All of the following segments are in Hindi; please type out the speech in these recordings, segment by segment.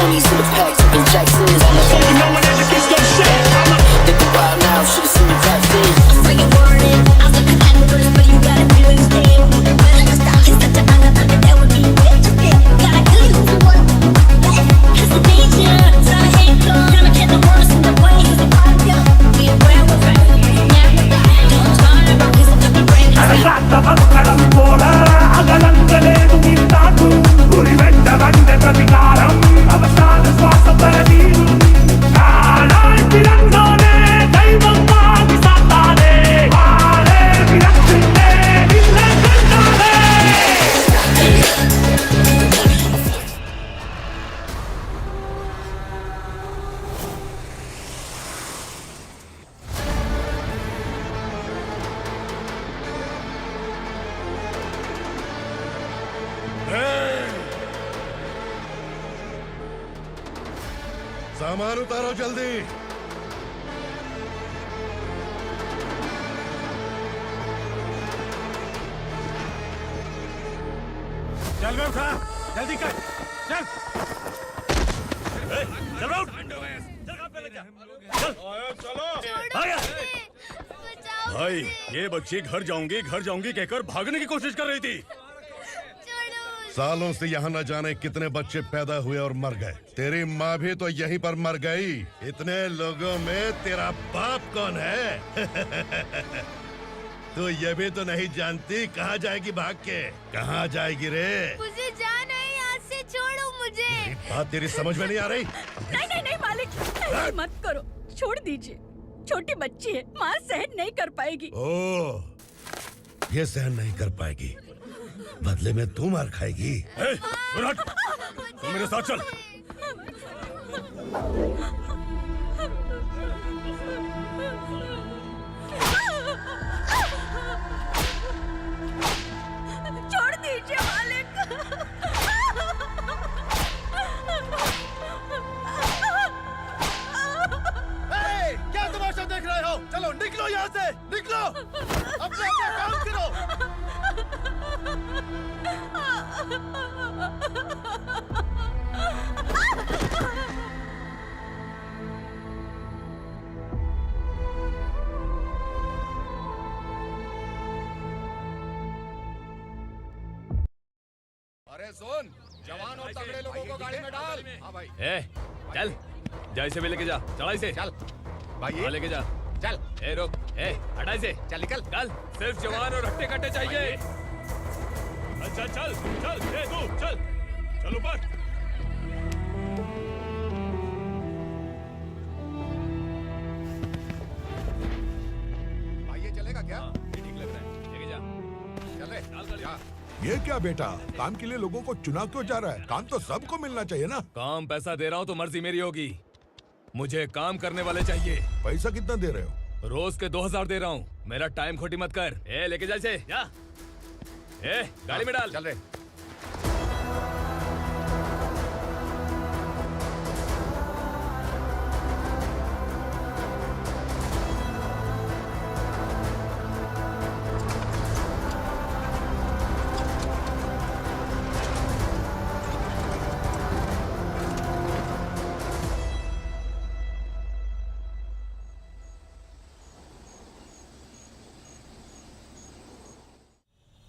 20s in the pack, taking Jacksons. You know when that gets no shit. They can wild now, should've seen me back then. I'm bringing word in. I was looking at the words, but you gotta do it instead. When I just stop, it's such a honor, but that would be rich. Gotta kill you for what? It's the danger, so I hate God. Never get the worst in the way. It's a fire. We are where we're at. Never die. Don't turn around, 'cause I'm the brain. ప్రతికారం అవసాన శ్వాస పరదీరు నారాయణంలోనే దైవం మాది సాతానే వారే విరక్తినే నిన్నకంటానే सामान उतारो जल्दी। चल बे उठा जल्दी कर चल चल उठ चलो भाई ये बच्ची घर जाऊंगी कहकर भागने की कोशिश कर रही थी। सालों से यहाँ न जाने कितने बच्चे पैदा हुए और मर गए। तेरी माँ भी तो यहीं पर मर गई। इतने लोगों में तेरा बाप कौन है? तो ये भी तो नहीं जानती कहाँ जाएगी भाग के? कहाँ जाएगी रे? मुझे जाना है, यहाँ से छोड़ो मुझे। बात तेरी समझ में नहीं आ रही? नहीं मालिक, ऐसे मत करो, छोड़ दीजिए। छोटी बच्ची है, माँ सहन नहीं कर पाएगी। ओह, ये सहन नहीं कर पाएगी, बदले में तू मार खाएगी। तू मेरे साथ चल। छोड़ दीजिए मालिक। क्या तमाशा देख रहे हो? चलो निकलो यहाँ से, निकलो। अपना काम करो। अरे सुन, जवान और तगड़े लोगों को गाड़ी में डाल। हाँ भाई। चल, जा इसे भी लेके जा, चला इसे। चल भाई, लेके जा। चल। रुक, हटा इसे। चल निकल। चल, सिर्फ जवान और हट्टे कट्टे चाहिए। अच्छा चल तू चल ऊपर। भाई ये चलेगा क्या? ये ठीक लग रहा है, लेके जा। चल रे। ये क्या बेटा, काम के लिए लोगों को चुना क्यों जा रहा है? काम तो सबको मिलना चाहिए ना। काम पैसा दे रहा हूँ तो मर्जी मेरी होगी। मुझे काम करने वाले चाहिए। पैसा कितना दे रहे हो? रोज के 2000 दे रहा हूँ। मेरा टाइम खोटी मत कर। लेके जा इसे, जा। गाड़ी में डाल। चल रे।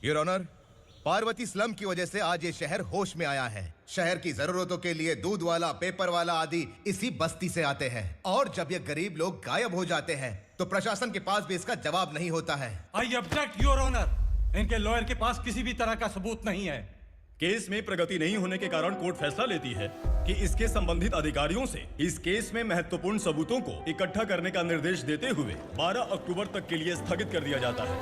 योर ऑनर, पार्वती स्लम की वजह से आज ये शहर होश में आया है। शहर की जरूरतों के लिए दूध वाला, पेपर वाला आदि इसी बस्ती से आते हैं, और जब ये गरीब लोग गायब हो जाते हैं तो प्रशासन के पास भी इसका जवाब नहीं होता है। आई ऑब्जेक्ट योर ऑनर, इनके लॉयर के पास किसी भी तरह का सबूत नहीं है। केस में प्रगति नहीं होने के कारण कोर्ट फैसला लेती है कि इसके संबंधित अधिकारियों से इस केस में महत्वपूर्ण सबूतों को इकट्ठा करने का निर्देश देते हुए 12 अक्टूबर तक के लिए स्थगित कर दिया जाता है।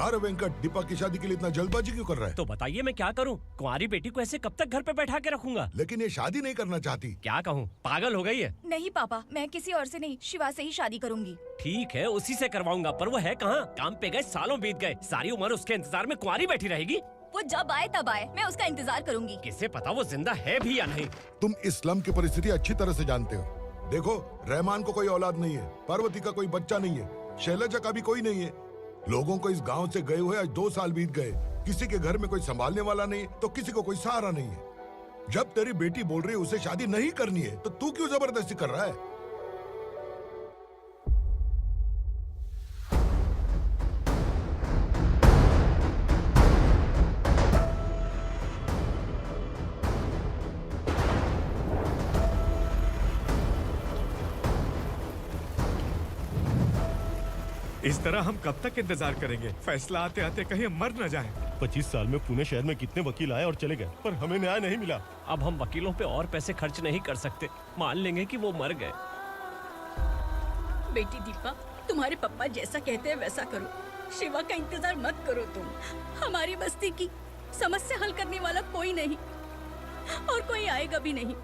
अरे वेंकट, दीपा की शादी के लिए इतना जल्दबाजी क्यों कर रहा है? तो बताइए मैं क्या करूं? कुंवारी बेटी को ऐसे कब तक घर पे बैठा के रखूंगा? लेकिन ये शादी नहीं करना चाहती। क्या कहूं, पागल हो गई है। नहीं पापा, मैं किसी और से नहीं, शिवा से ही शादी करूंगी। ठीक है, उसी से करवाऊंगा, पर वो है कहाँ? काम पे गए, सालों बीत गए, सारी उम्र उसके इंतजार में कुंवारी बैठी रहेगी। वो जब आए तब आए, मैं उसका इंतजार करूंगी। किसे पता वो जिंदा है भी या नहीं। तुम इस्लाम की परिस्थिति अच्छी तरह से जानते हो। देखो, रहमान को कोई औलाद नहीं है, पार्वती का कोई बच्चा नहीं है, शैलजा का भी कोई नहीं है। लोगों को इस गांव से गए हुए आज 2 साल बीत गए। किसी के घर में कोई संभालने वाला नहीं तो किसी को कोई सहारा नहीं है। जब तेरी बेटी बोल रही है उसे शादी नहीं करनी है तो तू क्यों जबरदस्ती कर रहा है? इस तरह हम कब तक इंतजार करेंगे? फैसला आते आते कहीं हम मर न जाएं। 25 साल में पुणे शहर में कितने वकील आए और चले गए, पर हमें न्याय नहीं मिला। अब हम वकीलों पे और पैसे खर्च नहीं कर सकते। मान लेंगे कि वो मर गए। बेटी दीपा, तुम्हारे पापा जैसा कहते हैं वैसा करो। शिवा का इंतजार मत करो तुम। हमारी बस्ती की समस्या हल करने वाला कोई नहीं और कोई आएगा भी नहीं।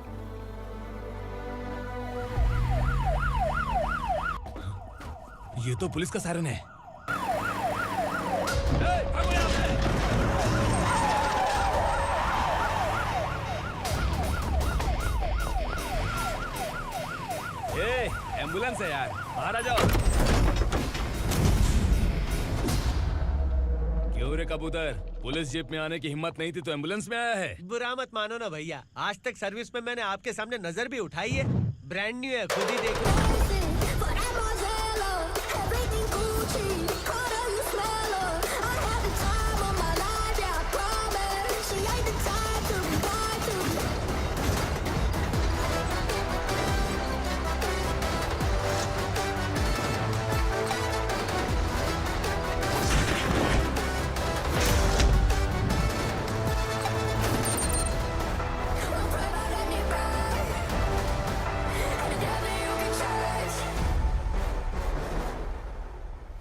ये तो पुलिस का सायरन है। एम्बुलेंस है यार, बाहर आ जाओ। क्यों रे कबूतर, पुलिस जीप में आने की हिम्मत नहीं थी तो एम्बुलेंस में आया है? बुरा मत मानो ना भैया, आज तक सर्विस में मैंने आपके सामने नजर भी उठाई है। ब्रांड न्यू है, खुद ही देखो।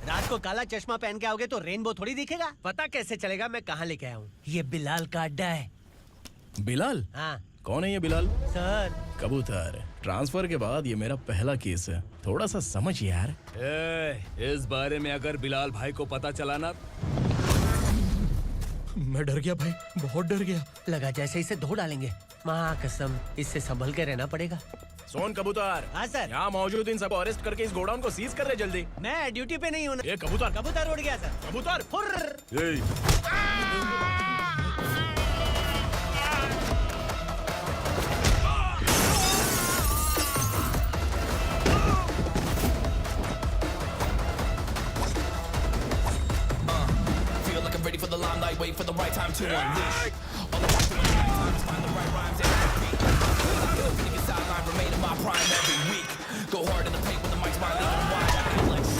रात को काला चश्मा पहन के आओगे तो रेनबो थोड़ी दिखेगा। पता कैसे चलेगा मैं कहाँ लेके आया हूँ? ये बिलाल का अड्डा है। बिलाल? हाँ। कौन है ये बिलाल? सर कबूतर, ट्रांसफर के बाद ये मेरा पहला केस है, थोड़ा सा समझ यार। इस बारे में अगर बिलाल भाई को पता चला ना। मैं डर गया भाई, बहुत डर गया। लगा जैसे इसे धो डालेंगे। माँ कसम, इससे संभल के रहना पड़ेगा। सोन कबूतर। हाँ सर। यहाँ मौजूद इन सबको अरेस्ट करके इस गोडाउन को सीज कर रहे जल्दी। मैं ड्यूटी पे नहीं हूँ। ये कबूतर। कबूतर उड़ गया सर। कबूतर। Feel like I'm ready for the limelight, wait for the right time to unleash. All the time to find the right rhymes and beat. Feeling a sideline, remain in my prime every week. Go hard in the paint when the mic's mine, leaving them wide. I feel like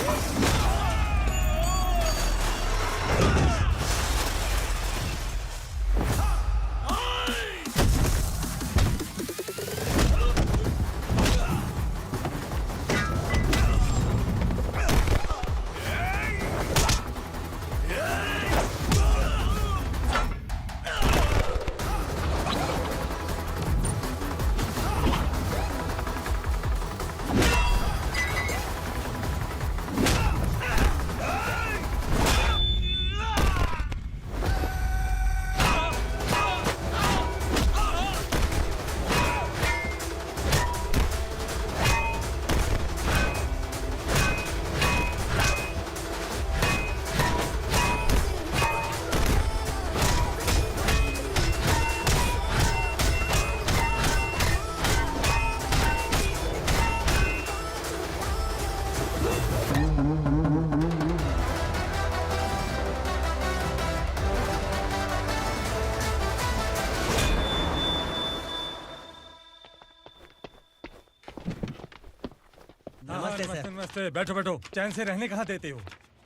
नमस्ते। बैठो बैठो, चैन से रहने कहाँ देते हो?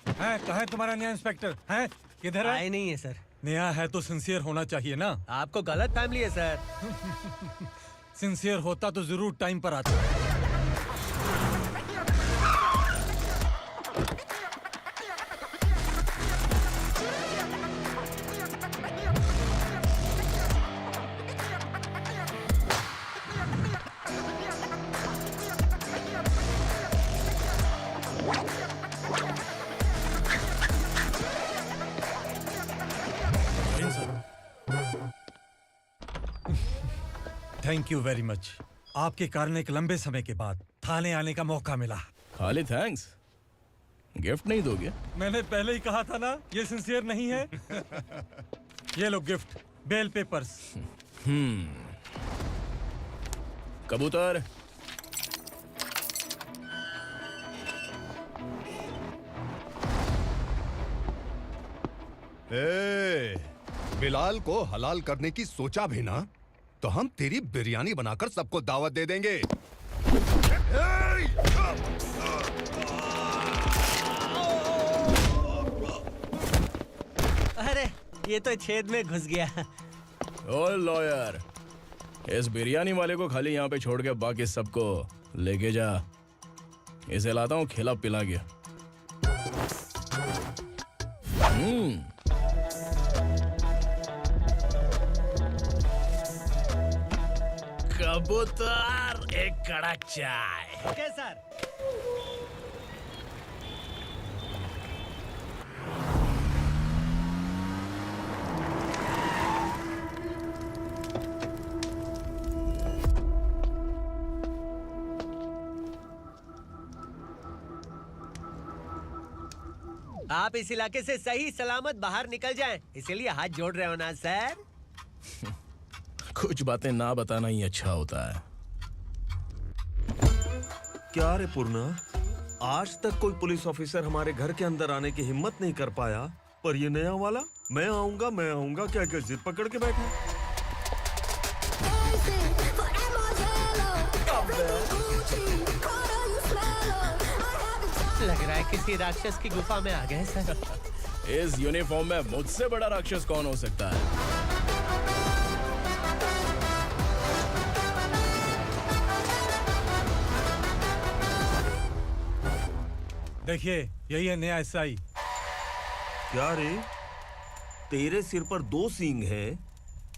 हैं, कहाँ है तुम्हारा नया इंस्पेक्टर? हैं, किधर है? आए नहीं है सर। नया है तो सिंसियर होना चाहिए ना। आपको गलत फैमिली है सर। सिंसियर होता तो जरूर टाइम पर आता। Thank you very much. आपके कारण एक लंबे समय के बाद थाने आने का मौका मिला। खाली थैंक्स। गिफ्ट नहीं दोगे? मैंने पहले ही कहा था ना, ये सिंसियर नहीं है। ये लो गिफ्ट, बेल पेपर्स। कबूतर, बिलाल को हलाल करने की सोचा भी ना, तो हम तेरी बिरयानी बनाकर सबको दावत दे देंगे। अरे ये तो छेद में घुस गया। ओ लॉयर, इस बिरयानी वाले को खाली यहाँ पे छोड़ के बाकी सबको लेके जा। इसे लाता हूँ खिला पिला के। कबूतर, एक कड़क चाय। Okay sir. आप इस इलाके से सही सलामत बाहर निकल जाएं, इसीलिए हाथ जोड़ रहे हो ना सर? कुछ बातें ना बताना ही अच्छा होता है। क्या रे पूर्णा, आज तक कोई पुलिस ऑफिसर हमारे घर के अंदर आने की हिम्मत नहीं कर पाया, पर ये नया वाला मैं आऊंगा क्या क्या जिद पकड़ के बैठा। लग रहा है किसी राक्षस की गुफा में आ गए सर। इस यूनिफॉर्म में मुझसे बड़ा राक्षस कौन हो सकता है? देखिए, यही है नया एसआई। क्या रे, तेरे सिर पर 2 सींग है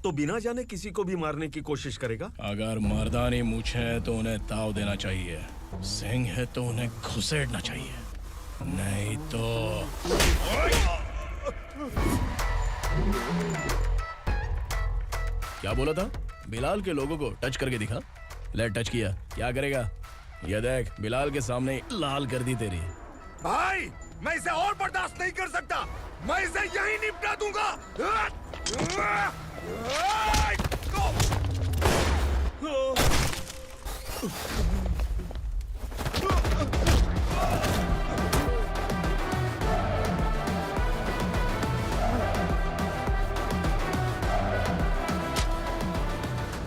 तो बिना जाने किसी को भी मारने की कोशिश करेगा? अगर मर्दानी मूंछ है तो उन्हें ताव देना चाहिए, सिंह है तो उन्हें घुसेड़ना चाहिए, नहीं तो। क्या बोला था? बिलाल के लोगों को टच करके दिखा। ले टच किया, क्या करेगा? ये देख, बिलाल के सामने लाल कर दी तेरी। भाई, मैं इसे और बर्दाश्त नहीं कर सकता, मैं इसे यहीं निपटा दूंगा।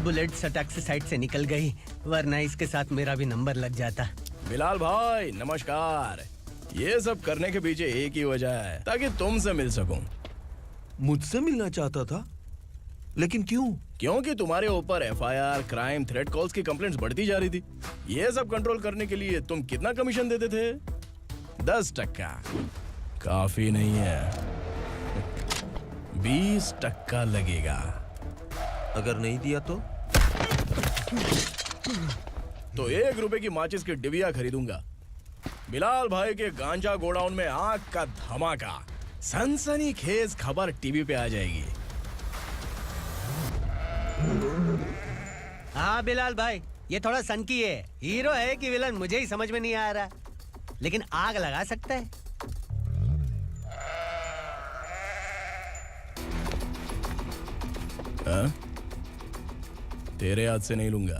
बुलेट सटक से साइड से निकल गई, वरना इसके साथ मेरा भी नंबर लग जाता। बिलाल भाई नमस्कार। ये सब करने के पीछे एक ही वजह है, ताकि तुमसे मिल सकूं। मुझसे मिलना चाहता था, लेकिन क्यों? क्योंकि तुम्हारे ऊपर एफआईआर, क्राइम, थ्रेट कॉल्स की कंप्लेंट्स बढ़ती जा रही थी। ये सब कंट्रोल करने के लिए तुम कितना कमीशन देते थे? 10%। काफी नहीं है, 20% लगेगा। अगर नहीं दिया तो 1 रुपए की माचिस की डिबिया खरीदूंगा। बिलाल भाई के गांजा गोडाउन में आग का धमाका, सनसनीखेज खबर टीवी पे आ जाएगी। हाँ बिलाल भाई, ये थोड़ा सनकी है। हीरो है कि विलन मुझे ही समझ में नहीं आ रहा, लेकिन आग लगा सकता है। तेरे हाथ से नहीं लूंगा,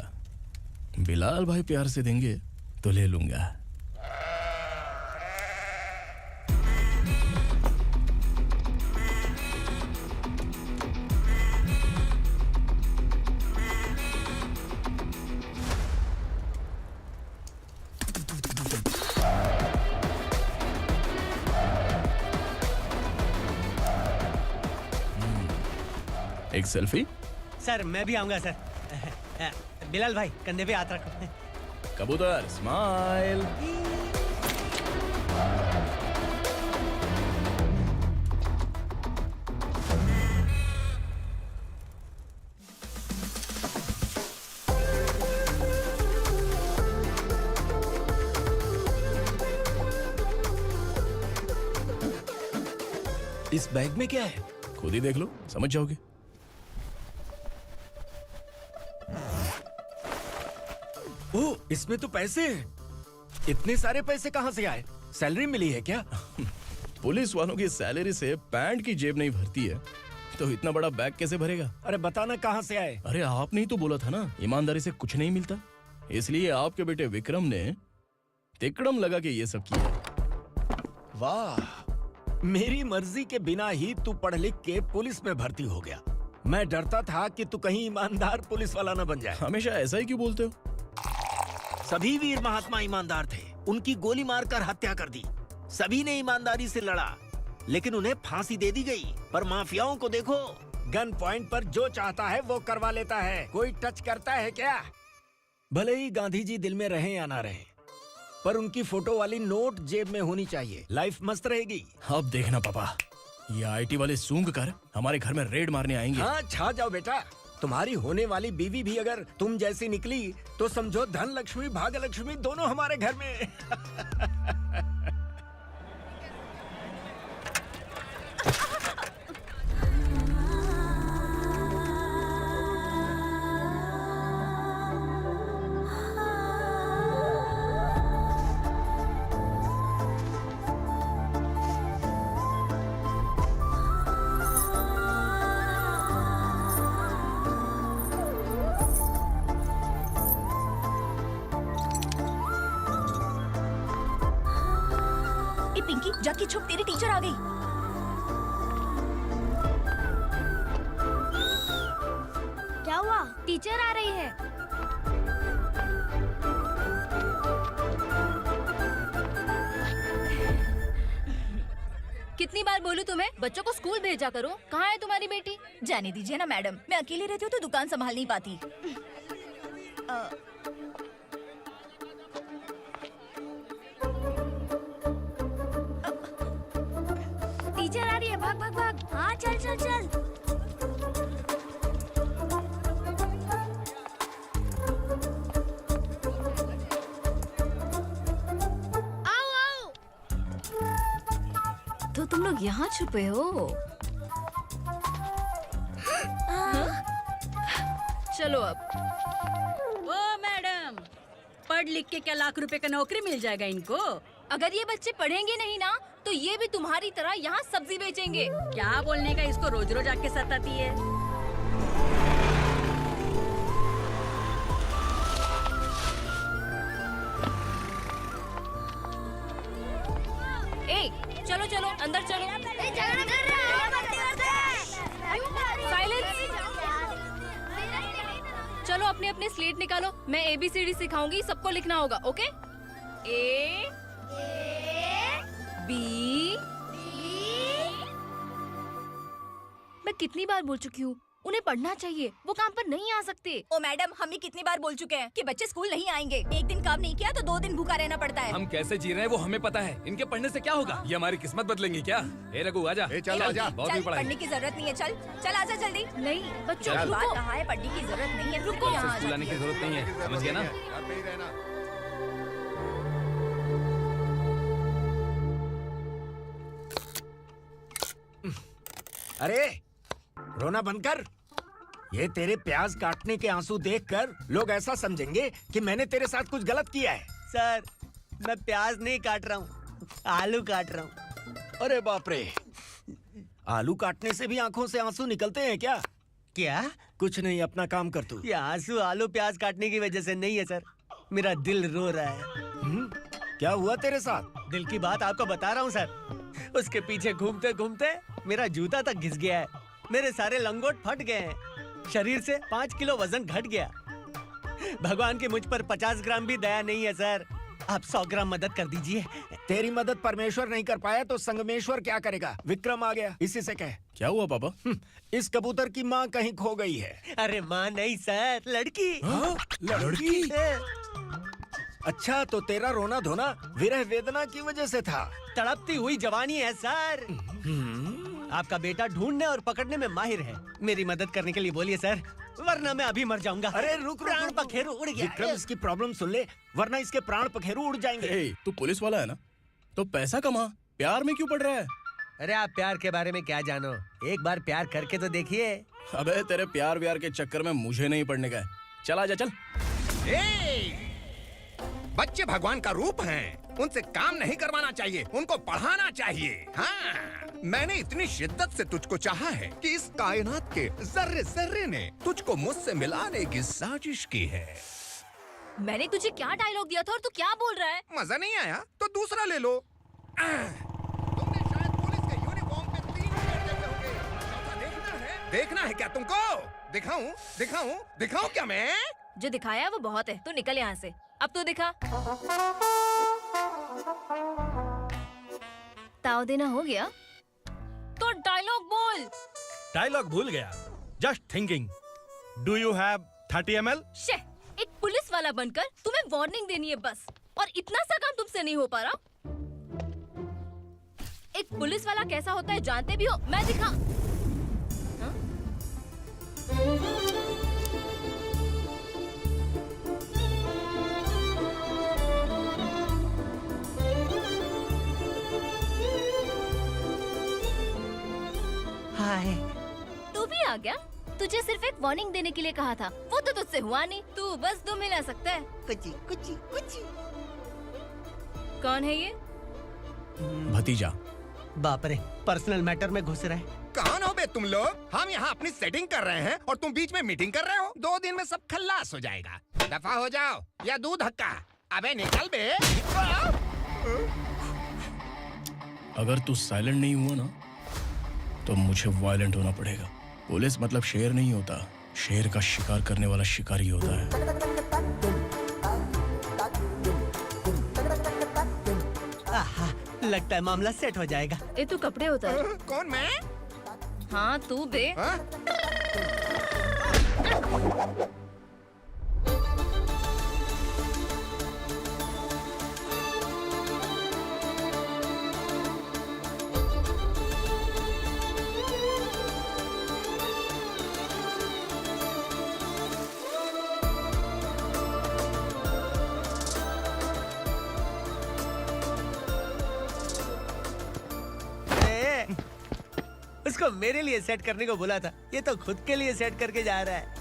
बिलाल भाई प्यार से देंगे तो ले लूंगा। एक सेल्फी? सर मैं भी आऊंगा सर। बिलाल भाई कंधे पे हाथ रखो। कबूतर स्माइल। इस बैग में क्या है? खुद ही देख लो, समझ जाओगे। ओह, इसमें तो पैसे हैं। इतने सारे पैसे कहां से आए? सैलरी मिली है क्या? पुलिस वालों की सैलरी से पैंट की जेब नहीं भरती है तो इतना बड़ा बैग कैसे भरेगा? अरे बताना कहाँ से आए? अरे आपने ही तो बोला था ना ईमानदारी से कुछ नहीं मिलता, इसलिए आपके बेटे विक्रम ने तिकड़म लगा के ये सब किया। वाह, मेरी मर्जी के बिना ही तू पढ़ लिख के पुलिस में भर्ती हो गया। मैं डरता था कि तू कहीं ईमानदार पुलिस वाला न बन जाए। हमेशा ऐसा ही क्यों बोलते हो? सभी वीर महात्मा ईमानदार थे, उनकी गोली मारकर हत्या कर दी। सभी ने ईमानदारी से लड़ा, लेकिन उन्हें फांसी दे दी गई। पर माफियाओं को देखो, गन पॉइंट पर जो चाहता है वो करवा लेता है। कोई टच करता है क्या? भले ही गांधी जी दिल में रहे या ना रहे, पर उनकी फोटो वाली नोट जेब में होनी चाहिए। लाइफ मस्त रहेगी। अब देखना पापा, ये आईटी वाले सूंघ कर हमारे घर में रेड मारने आएंगे। हाँ, छा जाओ बेटा। तुम्हारी होने वाली बीवी भी अगर तुम जैसी निकली तो समझो धन लक्ष्मी भाग्य लक्ष्मी दोनों हमारे घर में। पिंकी, जाके छुप, तेरी टीचर आ गई। क्या हुआ? टीचर आ रही है। कितनी बार बोलूं तुम्हें, बच्चों को स्कूल भेजा करो। कहाँ है तुम्हारी बेटी? जाने दीजिए ना मैडम, मैं अकेली रहती हूँ तो दुकान संभाल नहीं पाती। टीचर आ रही है, भाग भाग भाग। हाँ, चल चल चल। आओ आओ। तो तुम लोग यहाँ छुपे हो? चलो अब। ओ मैडम, पढ़ लिख के क्या लाख रुपए का नौकरी मिल जाएगा इनको? अगर ये बच्चे पढ़ेंगे नहीं ना तो ये भी तुम्हारी तरह यहाँ सब्जी बेचेंगे। क्या बोलने का, इसको रोज रोज आके सताती है। ए, चलो चलो अंदर चलो। साइलेंस। चलो अपने अपने स्लेट निकालो, मैं ABCD सिखाऊंगी, सबको लिखना होगा। ओके? A B। मैं कितनी बार बोल चुकी हूँ, उन्हें पढ़ना चाहिए, वो काम पर नहीं आ सकते। ओ मैडम, हम भी कितनी बार बोल चुके हैं कि बच्चे स्कूल नहीं आएंगे। एक दिन काम नहीं किया तो 2 दिन भूखा रहना पड़ता है। हम कैसे जी रहे हैं वो हमें पता है, इनके पढ़ने से क्या होगा? ये हमारी किस्मत बदलेंगी क्या? ए रघु आजा। चल आजा। बहुत भी पढ़ाई। पढ़ने की जरूरत नहीं है, चल आजा जल्दी। नहीं बच्चों, चल। बात कहा है, पढ़ने की जरूरत नहीं है, रुको यहाँ। स्कूल आने की जरूरत नहीं है, समझ गया ना? अरे रोना बंद कर। ये तेरे प्याज काटने के आंसू देखकर लोग ऐसा समझेंगे कि मैंने तेरे साथ कुछ गलत किया है। सर, मैं प्याज नहीं काट रहा हूँ, आलू काट रहा हूँ। अरे बाप रे, आलू काटने से भी आंखों से आंसू निकलते हैं क्या? क्या? कुछ नहीं, अपना काम कर तू। ये आंसू आलू प्याज काटने की वजह से नहीं है सर, मेरा दिल रो रहा है। क्या हुआ तेरे साथ? दिल की बात आपको बता रहा हूँ सर। उसके पीछे घूमते घूमते मेरा जूता तक घिस गया है, मेरे सारे लंगोट फट गए हैं, शरीर से 5 किलो वजन घट गया। भगवान की मुझ पर 50 ग्राम भी दया नहीं है सर, आप 100 ग्राम मदद कर दीजिए। तेरी मदद परमेश्वर नहीं कर पाया तो संगमेश्वर क्या करेगा? विक्रम आ गया, इसी से कह। क्या हुआ पापा? इस कबूतर की माँ कहीं खो गई है। अरे माँ नहीं सर, लड़की। लड़की? अच्छा, तो तेरा रोना धोना विरह वेदना की वजह से था। तड़पती हुई जवानी है सर। आपका बेटा ढूंढने और पकड़ने में माहिर है, मेरी मदद करने के लिए बोलिए सर, वरना मैं अभी मर जाऊंगा। अरे रुक, प्राण पखेरु उड़ गया। विक्रम, इसकी प्रॉब्लम सुन ले, वरना इसके प्राण पखेरु उड़ जाएंगे। तू पुलिस वाला है ना, तो पैसा कमा, प्यार में क्यों पड़ रहा है? अरे आप प्यार के बारे में क्या जानो, एक बार प्यार करके तो देखिए। अबे तेरे प्यार व्यार के चक्कर में मुझे नहीं पड़ने का है, चल आजा चल। बच्चे भगवान का रूप हैं। उनसे काम नहीं करवाना चाहिए, उनको पढ़ाना चाहिए। हाँ, मैंने इतनी शिद्दत से तुझको चाहा है कि इस कायनात के जर्रे जर्रे ने तुझको मुझसे मिलाने की साजिश की है। मैंने तुझे क्या डायलॉग दिया था और तू क्या बोल रहा है? मजा नहीं आया तो दूसरा ले लो। तुमने शायद पुलिस के यूनिफॉर्म पे 3 शेर देखे होंगे। चौथा देखना है क्या तुमको? दिखाऊं क्या मैं? जो दिखाया वो बहुत है, तू निकल यहाँ से। अब तू दिखा। ताव देना हो गया तो डायलॉग बोल। डायलॉग भूल गया। Just thinking. Do you have 30 ml? शे, एक पुलिस वाला बनकर तुम्हें वार्निंग देनी है बस, और इतना सा काम तुमसे नहीं हो पा रहा। एक पुलिस वाला कैसा होता है जानते भी हो? मैं दिखा। हाँ? हाय। तू भी आ गया? तुझे सिर्फ एक वार्निंग देने के लिए कहा था, वो तो तुझसे हुआ नहीं। तू बस 2 मिला सकता है। कुछ। कौन है ये? भतीजा। बाप रे, पर्सनल मैटर में घुस रहे। कौन हो बे तुम लोग? हम यहाँ अपनी सेटिंग कर रहे हैं और तुम बीच में मीटिंग कर रहे हो। 2 दिन में सब खल्लास हो जाएगा। दफा हो जाओ या दूध हक्का। अबे निकल बे। अगर तू साइलेंट नहीं हुआ ना तो मुझे वायलेंट होना पड़ेगा। पुलिस मतलब शेर नहीं होता, शेर का शिकार करने वाला शिकारी होता है। आहा, लगता है मामला सेट हो जाएगा। ये तू कपड़े उतार। कौन मैं? हाँ तू बे। उसको मेरे लिए सेट करने को बोला था, ये तो खुद के लिए सेट करके जा रहा है।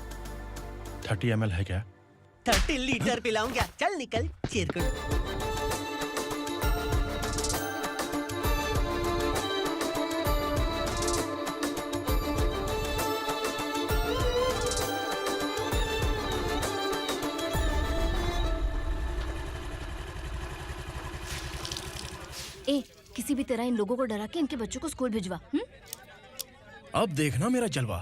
30 ml है क्या? 30 लीटर पिलाऊं क्या? चल निकल चिरकुट। ए, किसी भी तरह इन लोगों को डरा के इनके बच्चों को स्कूल भिजवा। अब देखना मेरा जलवा।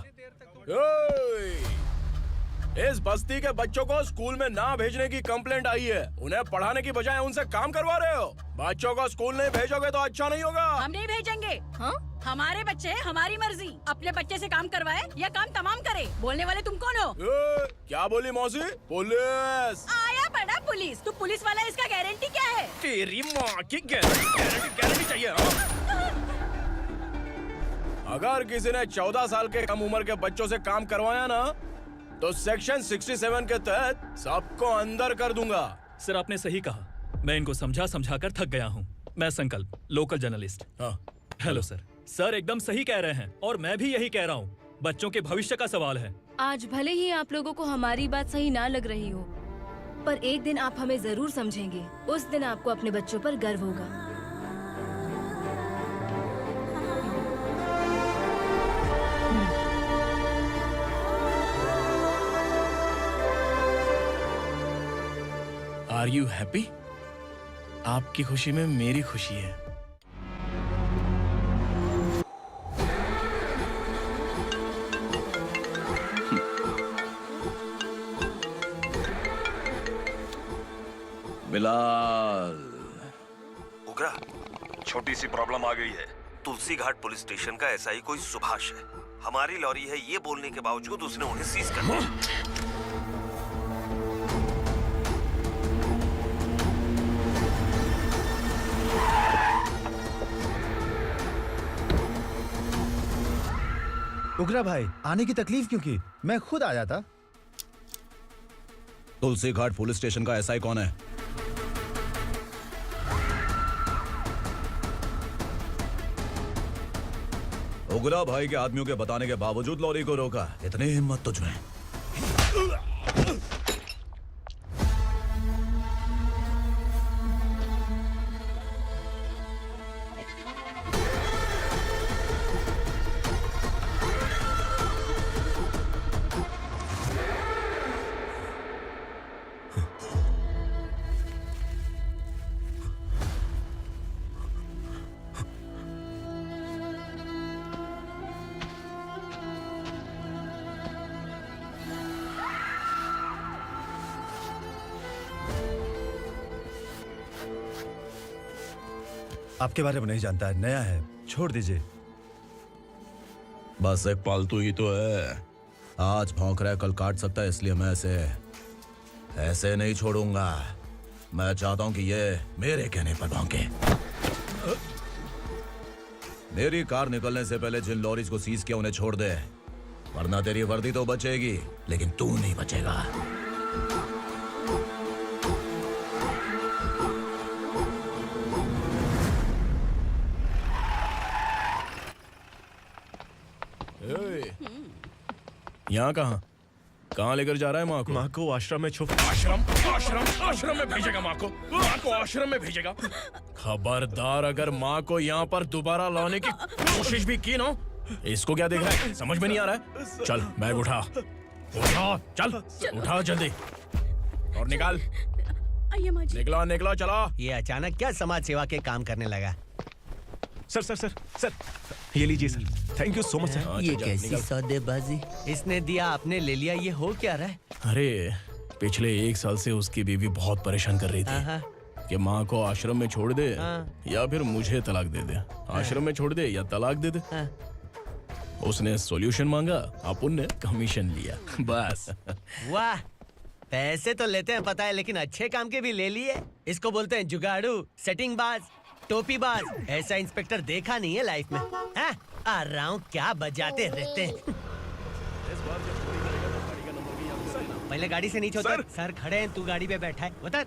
इस बस्ती के बच्चों को स्कूल में ना भेजने की कंप्लेंट आई है। उन्हें पढ़ाने की बजाय उनसे काम करवा रहे हो। बच्चों को स्कूल नहीं भेजोगे तो अच्छा नहीं होगा। हम नहीं भेजेंगे। हाँ? हमारे बच्चे हमारी मर्जी। अपने बच्चे से काम करवाए या काम तमाम करे। बोलने वाले तुम कौन हो? क्या बोली मौसी? पुलिस आया बड़ा पुलिस। तू पुलिस वाला, इसका गारंटी क्या है? तेरी माँ की गारंटी चाहिए। अगर किसी ने 14 साल के कम उम्र के बच्चों से काम करवाया ना तो सेक्शन 67 के तहत सबको अंदर कर दूंगा। सर आपने सही कहा। मैं इनको समझा कर थक गया हूँ। मैं संकल्प, local journalist. Hello sir. Sir एकदम सही कह रहे हैं और मैं भी यही कह रहा हूँ। बच्चों के भविष्य का सवाल है। आज भले ही आप लोगों को हमारी बात सही ना लग रही हो, पर एक दिन आप हमें जरूर समझेंगे। उस दिन आपको अपने बच्चों पर गर्व होगा। Are you happy? आपकी खुशी में मेरी खुशी है। बिलाल। उगरा, छोटी सी प्रॉब्लम आ गई है। तुलसी घाट पुलिस स्टेशन का एसआई कोई सुभाष है। हमारी लॉरी है ये बोलने के बावजूद उसने उन्हें सीज कर दिया। उगरा भाई, आने की तकलीफ क्यों की? मैं खुद आया था। तुलसी घाट पुलिस स्टेशन का एसआई कौन है? उगरा भाई के आदमियों के बताने के बावजूद लॉरी को रोका। इतनी हिम्मत तुझमें? आपके बारे में नहीं जानता है, नया है, छोड़ दीजिए। बस एक पालतू ही तो है, आज भौंक रहा है कल काट सकता है, इसलिए मैं ऐसे नहीं छोड़ूंगा। मैं चाहता हूं कि ये मेरे कहने पर भौंके। मेरी कार निकलने से पहले जिन लॉरीज को सीज किया उन्हें छोड़ दे, वरना तेरी वर्दी तो बचेगी लेकिन तू नहीं बचेगा। यहाँ कहाँ लेकर जा रहा है माँ को? माँ को आश्रम में आश्रम में भेजेगा माँ को आश्रम में भेजेगा। खबरदार, अगर माँ को यहाँ पर दोबारा लाने की कोशिश भी की ना, इसको क्या देख रहा है, समझ में नहीं आ रहा है? चल बैग उठा, चल उठा जल्दी और निकाल। निकला चला। ये अचानक क्या समाज सेवा के काम करने लगा? सर ये लीजिए sir, thank you so much sir. ये कैसी सौदेबाजी? इसने दिया आपने ले लिया, ये हो क्या रहा है? अरे पिछले 1 साल से उसकी बीवी बहुत परेशान कर रही थी कि माँ को आश्रम में छोड़ दे या फिर मुझे तलाक दे दे, आश्रम में छोड़ दे या तलाक दे दे। उसने सॉल्यूशन मांगा, अपन ने कमीशन लिया, बस। वाह, पैसे तो लेते हैं पता है, लेकिन अच्छे काम के भी ले लिए। इसको बोलते हैं जुगाड़ू, सेटिंग बाज, टोपी बाज। ऐसा इंस्पेक्टर देखा नहीं है लाइफ में। आ रहा हूँ, क्या बजाते रहते हैं। पहले गाड़ी से नीचे उतर। सर खड़े हैं, तू गाड़ी पे बैठा है, उतर।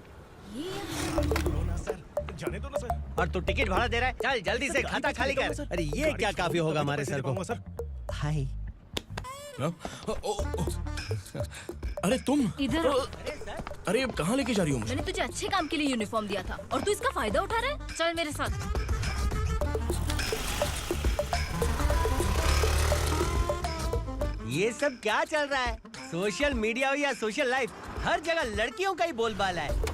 जाने दो ना सर। और तू टिकट भाड़ा दे रहा है, चल जल्दी से खाता खाली कर। अरे ये क्या काफी होगा हमारे सर को। हाय। अरे तुम इधर। अरे अब कहाँ लेके जा रही हो मुझे? मैंने तुझे अच्छे काम के लिए यूनिफॉर्म दिया था और तू इसका फायदा उठा रहा है। चल मेरे साथ। ये सब क्या चल रहा है? सोशल मीडिया हो या सोशल लाइफ, हर जगह लड़कियों का ही बोलबाला है।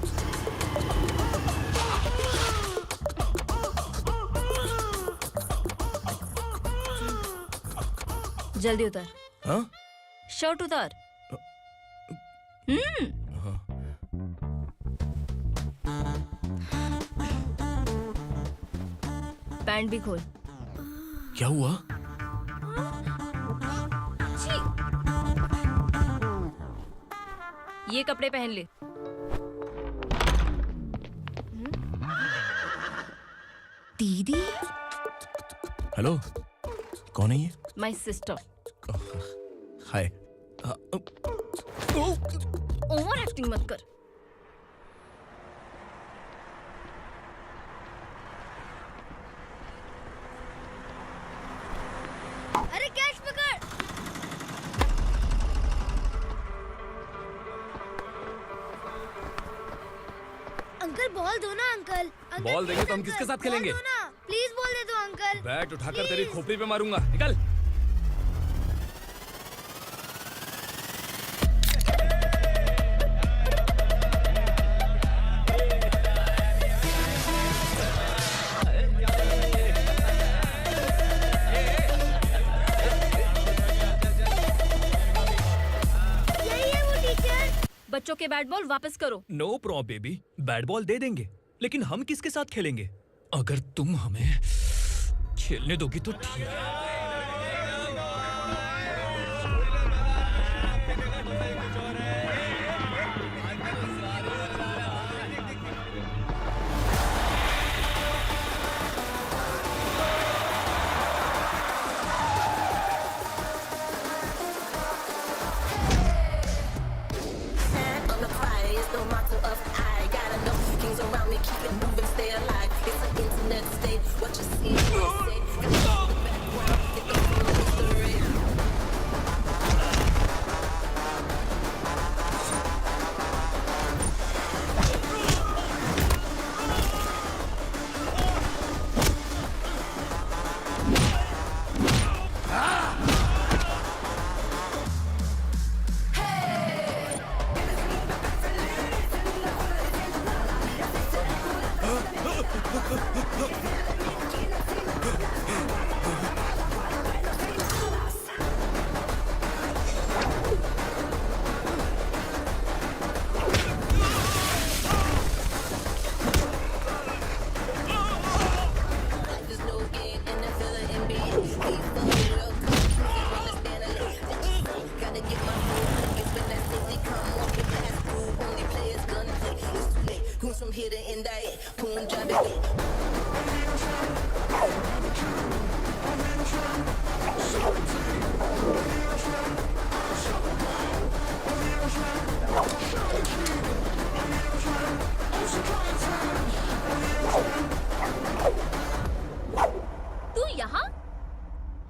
जल्दी उतर। हाँ? शर्ट उतार। पैंट भी खोल। क्या हुआ? ये कपड़े पहन ले। दीदी। हेलो, कौन है ये? My sister. Hi. Over acting मत कर। अरे कैश पकड़। अंकल बॉल दो ना अंकल। बॉल देंगे तो हम किसके साथ खेलेंगे? प्लीज बॉल दे दो अंकल। बैट उठाकर तेरी खोपड़ी पे मारूंगा, निकल। बच्चों के बैट बॉल वापस करो। No problem baby, bat ball दे देंगे, लेकिन हम किसके साथ खेलेंगे? अगर तुम हमें खेलने दोगी तो ठीक है। The motto of I got enough kings around me, keep it moving, stay alive. It's an internet state. What you see, you say.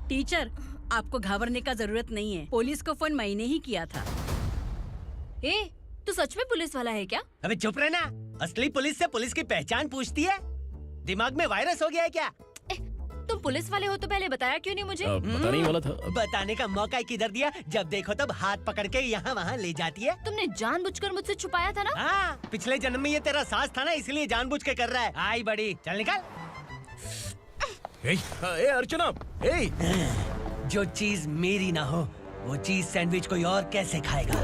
Teacher, आपको घबराने का जरूरत नहीं है। पुलिस को फोन मैंने ही किया था। ए, तू सच में पुलिस वाला है क्या? अबे चुप रहना। असली पुलिस से पुलिस की पहचान पूछती है? दिमाग में वायरस हो गया है क्या? तुम पुलिस वाले हो तो पहले बताया क्यों नहीं मुझे? बताने ही वाला था। बताने का मौका किधर दिया? जब देखो तब हाथ पकड़ के यहाँ वहाँ ले जाती है। तुमने जानबूझकर मुझसे छुपाया था ना? हाँ, पिछले जन्म में ये तेरा सास था ना, इसलिए जानबूझ के कर रहा है। आई बड़ी, चल निकल। ए अर्चना, ए! जो चीज मेरी ना हो, वो चीज सैंडविच कोई और कैसे खाएगा?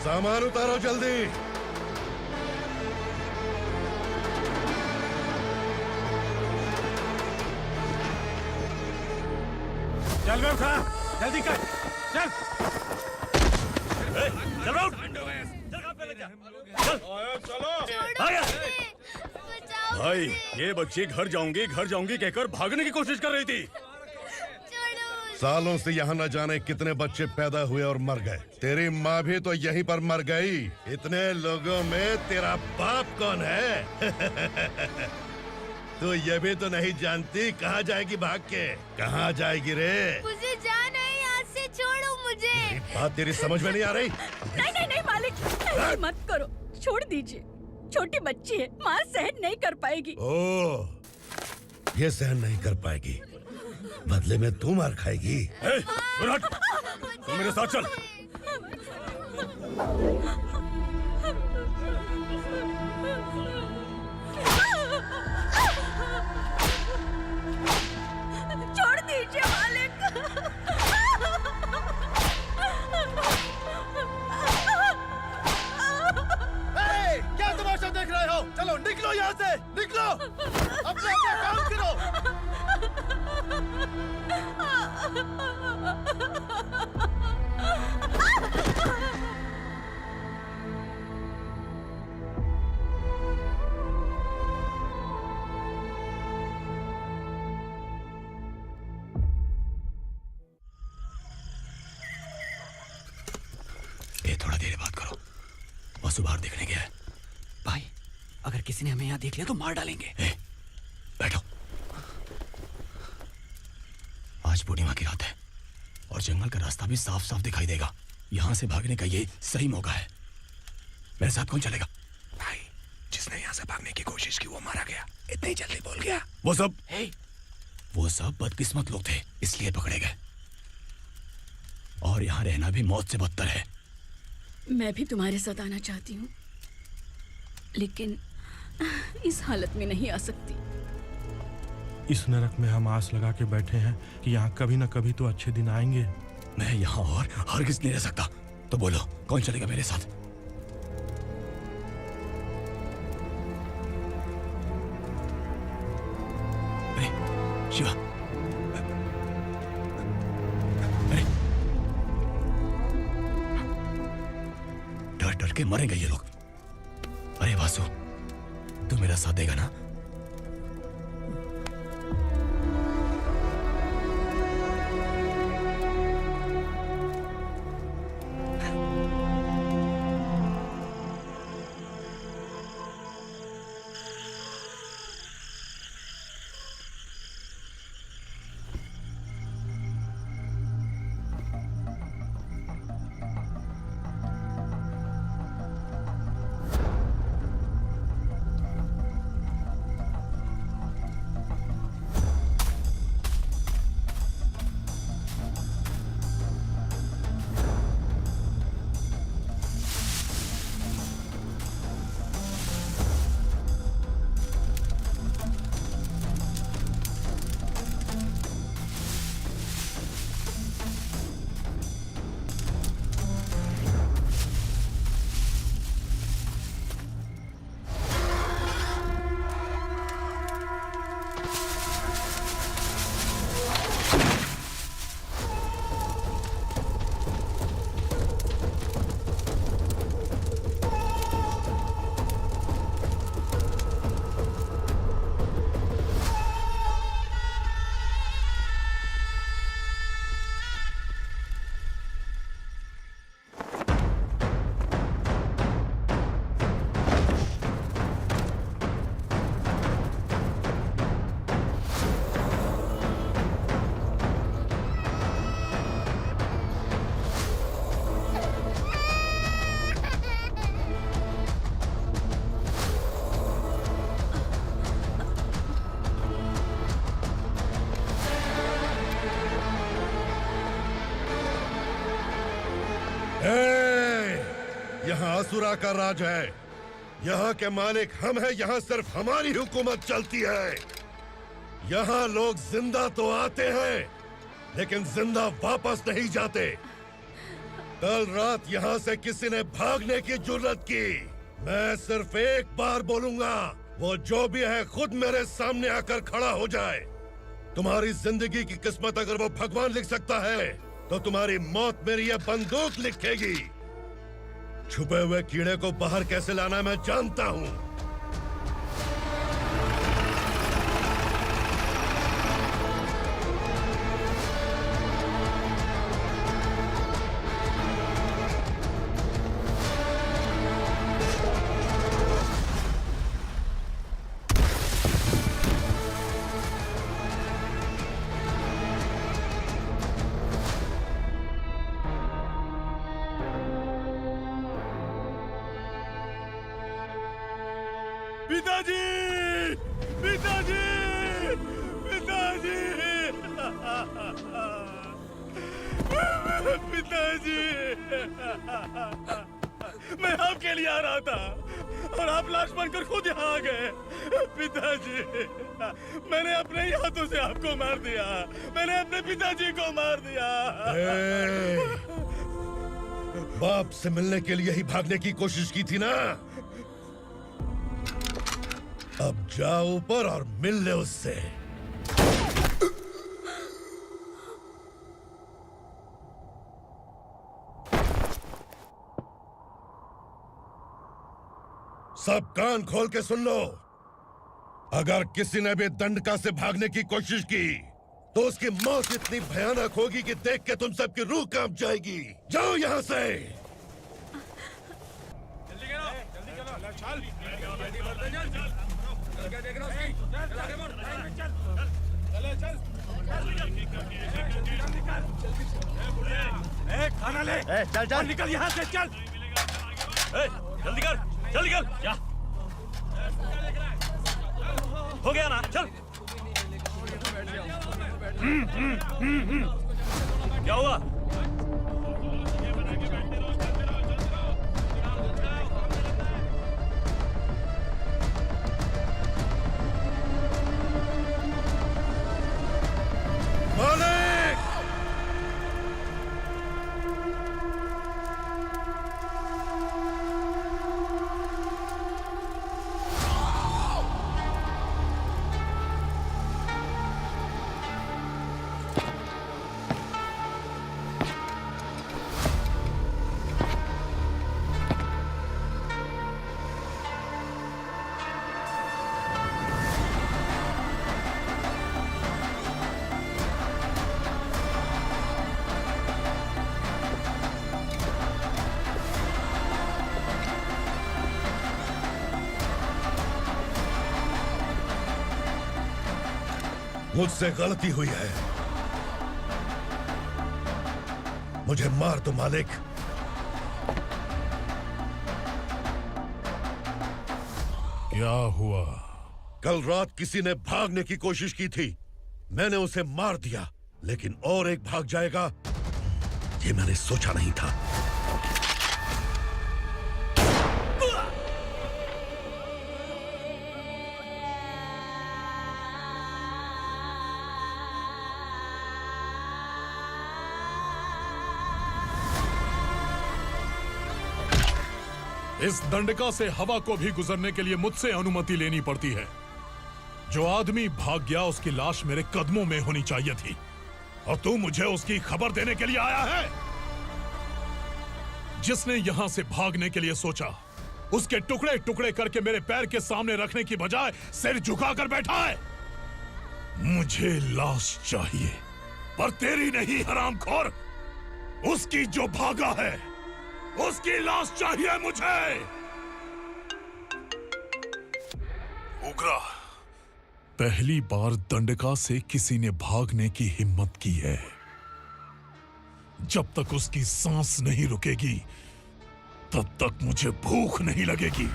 सामान उतारो जल्दी। चल बे उठा, जल्दी कर, चल। चल बे उठ। भाई, ये बच्ची घर जाऊंगी कहकर भागने की कोशिश कर रही थी। सालों से यहाँ न जाने कितने बच्चे पैदा हुए और मर गए। तेरी माँ भी तो यहीं पर मर गई। इतने लोगों में तेरा बाप कौन है? तो ये भी तो नहीं जानती कहाँ जाएगी भाग के? कहाँ जाएगी रे? मुझे जाना है, यहाँ से छोड़ो मुझे। बात तेरी समझ में नहीं आ रही? नहीं मालिक, ऐसे मत करो, छोड़ दीजिए। छोटी बच्ची है, माँ सहन नहीं कर पाएगी। ओह, ये सहन नहीं कर पाएगी, बदले में तू मार खाएगी। तू मेरे साथ चल। छोड़ दीजिए मालिक। क्या तमाशा देख रहे हो? चलो निकलो यहाँ से, निकलो। अपना काम करो। ये थोड़ा देर बात करो। वसु बाहर देखने गया है। भाई, अगर किसी ने हमें यहाँ देख लिया तो मार डालेंगे। बैठो। आज पूर्णिमा की रात है और जंगल का रास्ता भी साफ साफ दिखाई देगा। यहाँ से भागने का ये सही मौका है। मेरे साथ कौन चलेगा? भाई, जिसने यहाँ से भागने की कोशिश की वो मारा गया। इतनी जल्दी बोल गया। वो सब बदकिस्मत लोग थे, इसलिए पकड़े गए। और यहाँ रहना भी मौत से बदतर है। मैं भी तुम्हारे साथ आना चाहती हूँ, लेकिन इस हालत में नहीं आ सकती। इस नरक में हम आस लगा के बैठे हैं कि यहाँ कभी न कभी तो अच्छे दिन आएंगे। मैं यहाँ और हरगिज़ नहीं रह सकता। तो बोलो, कौन चलेगा मेरे साथ? अरे शिवा, अरे डर डर के मरेंगे ये लोग। अरे वासु, तू मेरा साथ देगा ना? यहाँ असुरा का राज है। यहाँ के मालिक हम हैं। यहाँ सिर्फ हमारी हुकूमत चलती है। यहाँ लोग जिंदा तो आते हैं लेकिन जिंदा वापस नहीं जाते। कल रात यहाँ से किसी ने भागने की जुर्रत की, मैं सिर्फ एक बार बोलूंगा, वो जो भी है खुद मेरे सामने आकर खड़ा हो जाए। तुम्हारी जिंदगी की किस्मत अगर वो भगवान लिख सकता है तो तुम्हारी मौत मेरी ये बंदूक लिखेगी। छुपे हुए कीड़े को बाहर कैसे लाना मैं जानता हूँ। पिताजी, पिताजी, पिताजी, पिताजी, मैं आपके लिए आ रहा था और आप लाश बनकर खुद यहाँ आ गए। पिताजी, मैंने अपने ही हाथों से आपको मार दिया। मैंने अपने पिताजी को मार दिया। बाप से मिलने के लिए ही भागने की कोशिश की थी ना? अब जाओ ऊपर और मिल ले उससे। सब कान खोल के सुन लो। अगर किसी ने भी दंडका से भागने की कोशिश की तो उसकी मौत इतनी भयानक होगी कि देख के तुम सबकी रूह कांप जाएगी। जाओ यहाँ से। खाना ले। चल चल निकल यहाँ से, चल। जल्दी कर, जल्दी कर। क्या हो गया ना? चल। क्या हुआ? मालिक! मुझसे गलती हुई है, मुझे मार दो मालिक। क्या हुआ? कल रात किसी ने भागने की कोशिश की थी, मैंने उसे मार दिया, लेकिन और एक भाग जाएगा ये मैंने सोचा नहीं था। इस दंडका से हवा को भी गुजरने के लिए मुझसे अनुमति लेनी पड़ती है। जो आदमी भाग गया उसकी लाश मेरे कदमों में होनी चाहिए थी, और तू मुझे उसकी खबर देने के लिए आया है। जिसने यहां से भागने के लिए सोचा, उसके टुकड़े टुकड़े करके मेरे पैर के सामने रखने की बजाय सिर झुकाकर बैठा है। मुझे लाश चाहिए, पर तेरी नहीं हरामखोर, उसकी जो भागा है उसकी लाश चाहिए मुझे। उग्रा, पहली बार दंडका से किसी ने भागने की हिम्मत की है। जब तक उसकी सांस नहीं रुकेगी तब तक मुझे भूख नहीं लगेगी।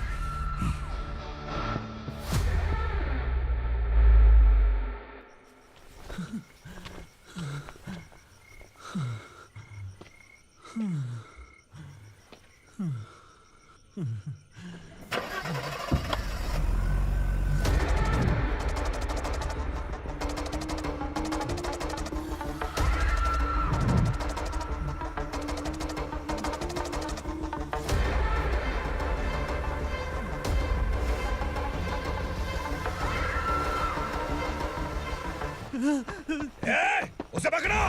उसे पकड़ो।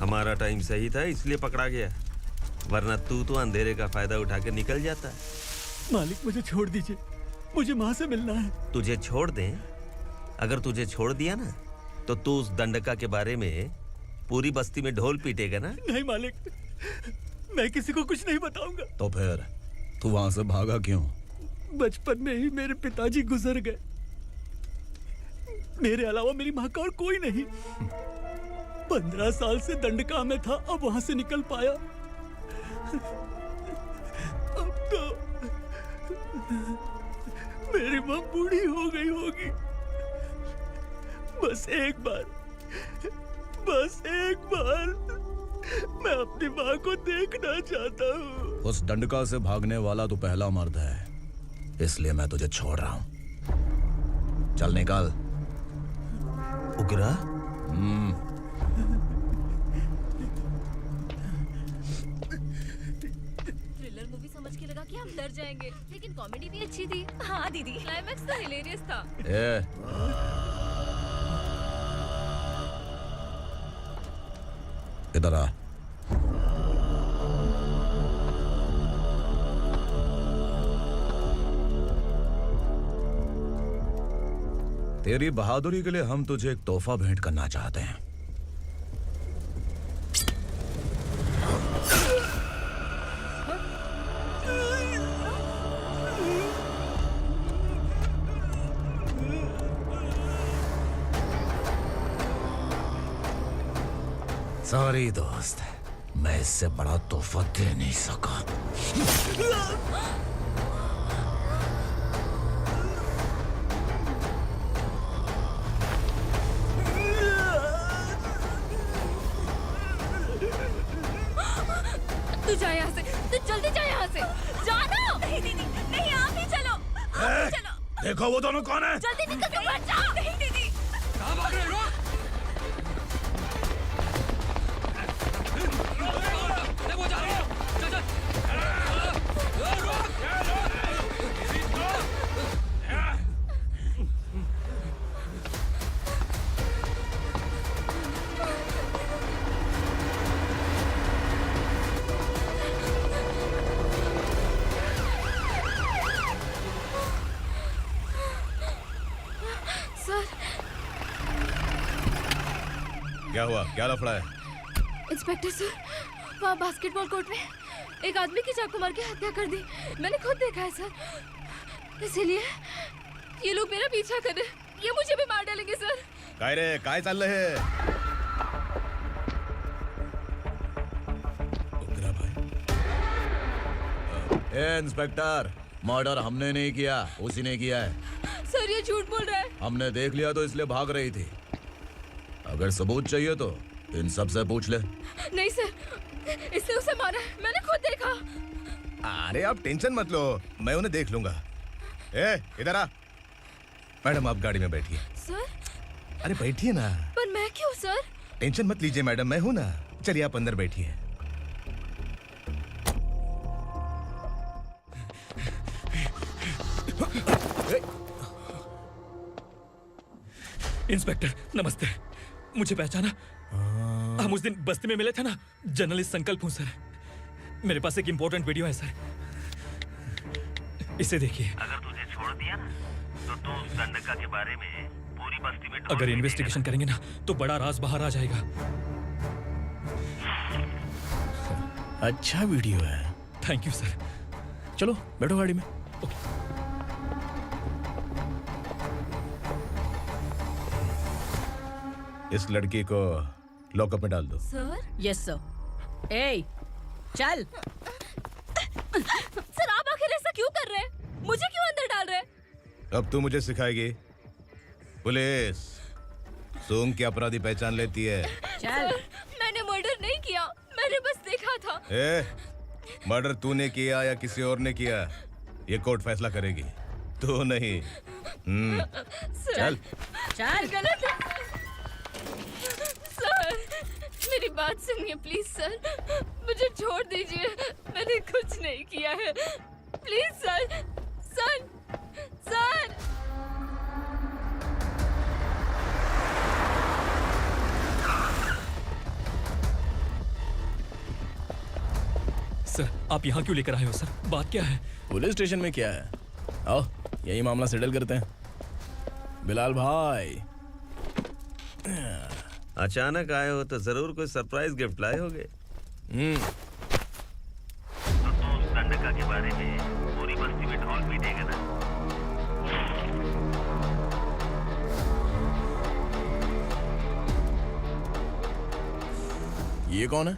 हमारा टाइम सही था इसलिए पकड़ा गया, वरना तू तो अंधेरे का फायदा उठा के निकल जाता। मालिक मुझे छोड़ दीजिए, मुझे माँ से मिलना है। तुझे छोड़ दें? अगर तुझे छोड़ दिया ना तो तू उस दंडका के बारे में पूरी बस्ती में ढोल पीटेगा ना। नहीं मालिक, मैं किसी को कुछ नहीं बताऊंगा। तो फिर तू वहां से भागा क्यों? बचपन में ही मेरे पिताजी गुजर गए, मेरे अलावा मेरी माँ का और कोई नहीं। 15 साल से दंडका में था, अब वहां से निकल पाया। अब तो मेरी माँ बूढ़ी हो गई होगी। बस एक बार मैं अपनी माँ को देखना चाहता हूँ। उस दंडका से भागने वाला तू पहला मर्द है, इसलिए मैं तुझे छोड़ रहा हूँ। चल निकल। उग्रा? थ्रिलर मूवी समझ के लगा कि हम डर जाएंगे, लेकिन कॉमेडी भी अच्छी थी। हाँ दीदी, क्लाइमैक्स तो हिलेरियस था। इधर आ। तेरी बहादुरी के लिए हम तुझे एक तोहफा भेंट करना चाहते हैं। सॉरी दोस्त, मैं इससे बड़ा तोहफा दे नहीं सका। तू जा यहाँ से, तू जल्दी जा यहाँ से। जानो। नहीं दीदी, नहीं, आप ही चलो। आप ही चलो। देखो वो दोनों कौन है? जल्दी निकल के मत जाओ। नहीं दीदी। कहाँ भाग रहे हो? सर, क्या हुआ? क्या लफड़ा है? इंस्पेक्टर सर, वहाँ बास्केटबॉल कोर्ट में एक आदमी की चाकू मार के हत्या कर दी। मैंने खुद देखा है सर, इसीलिए ये लोग मेरा पीछा कर रहे हैं। ये मुझे भी मार डालेंगे सर। काय रे, काय चाललंय हे? ए इंस्पेक्टर, मर्डर हमने नहीं किया, उसी ने किया है। सर ये झूठ बोल रहा है। हमने देख लिया तो इसलिए भाग रही थी। अगर सबूत चाहिए तो इन सब से पूछ ले। नहीं सर, इसने उसे मारा है, मैंने खुद देखा। अरे आप टेंशन मत लो, मैं उन्हें देख लूंगा। ए, इधर आ। मैडम आप गाड़ी में बैठिए। सर? अरे बैठिए ना। पर मैं क्यों सर? टेंशन मत लीजिए मैडम, मैं हूं ना। चलिए आप अंदर बैठिए। इंस्पेक्टर नमस्ते, मुझे पहचाना? हम उस दिन बस्ती में मिले थे ना। जर्नलिस्ट संकल्प हूँ सर। मेरे पास एक इम्पोर्टेंट वीडियो है सर, इसे देखिए। अगर तुझे छोड़ दिया ना तो तू उस दंडका के बारे में पूरी बस्ती में अगर इन्वेस्टिगेशन करेंगे ना तो बड़ा राज बाहर आ जाएगा। अच्छा वीडियो है। Thank you sir. चलो बैठो गाड़ी में। इस लड़की को लॉकअप में डाल दो। सर? Yes sir. ए, चल। सर आप आखिर ऐसा क्यों कर रहे हैं? मुझे क्यों अंदर डाल रहे हैं? अब तू मुझे सिखाएगी? पुलिस सूंघ के अपराधी पहचान लेती है। सर, मैंने मर्डर नहीं किया, मैंने बस देखा था। मर्डर तूने किया या किसी और ने किया, ये कोर्ट फैसला करेगी, तू नहीं। चल चल। गलत है। सर मेरी बात सुनिए प्लीज सर, मुझे छोड़ दीजिए, मैंने कुछ नहीं किया है, please sir. Sir sir sir आप यहाँ क्यों लेकर आए हो सर? बात क्या है? पुलिस स्टेशन में क्या है? आओ यही मामला सेटल करते हैं। बिलाल भाई, अचानक आए हो तो जरूर कोई सरप्राइज गिफ्ट लाए होगे। तो उस दंडका के बारे में पूरी बस्ती में ढोल पीटेगा ना। ये कौन है?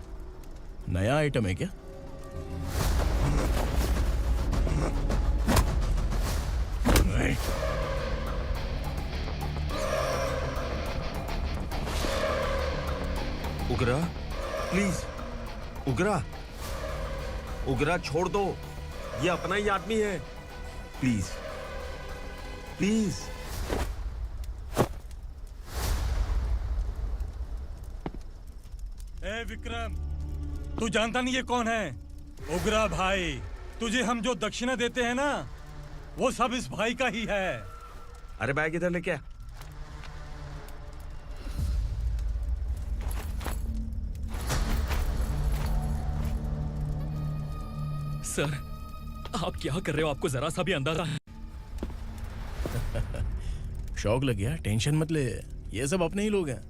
नया आइटम है क्या? उगरा, प्लीज उगरा, उगरा छोड़ दो, ये अपना ही आदमी है। Please please. ए विक्रम, तू जानता नहीं ये कौन है? उगरा भाई, तुझे हम जो दक्षिणा देते हैं ना, वो सब इस भाई का ही है। अरे बैग इधर लेके आ। सर आप क्या कर रहे हो? आपको जरा सा भी अंदाजा है? शौक लग गया? टेंशन मत ले, ये सब अपने ही लोग हैं।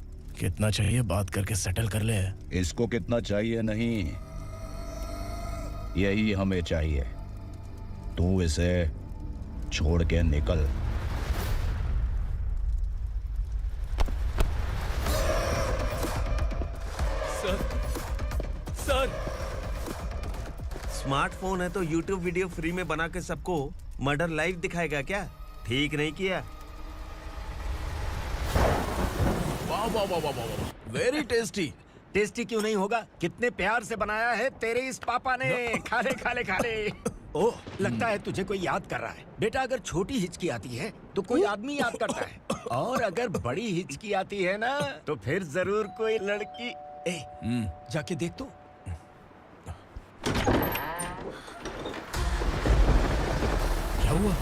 कितना चाहिए बात करके सेटल कर ले। इसको कितना चाहिए नहीं, यही हमें चाहिए। तू इसे छोड़ के निकल। सर सर स्मार्टफोन है तो YouTube वीडियो फ्री में बना के सबको मर्डर लाइव दिखाएगा क्या? ठीक नहीं किया। वाह वाह वाह वाह वाह, वेरी टेस्टी। टेस्टी क्यों नहीं होगा? कितने प्यार से बनाया है तेरे इस पापा ने। खा ले खा ले खा ले। ओह, लगता है तुझे कोई याद कर रहा है। बेटा अगर छोटी हिचकी आती है तो कोई आदमी याद करता है, और अगर बड़ी हिचकी आती है ना तो फिर जरूर कोई लड़की। जाके देख तो। क्या हुआ?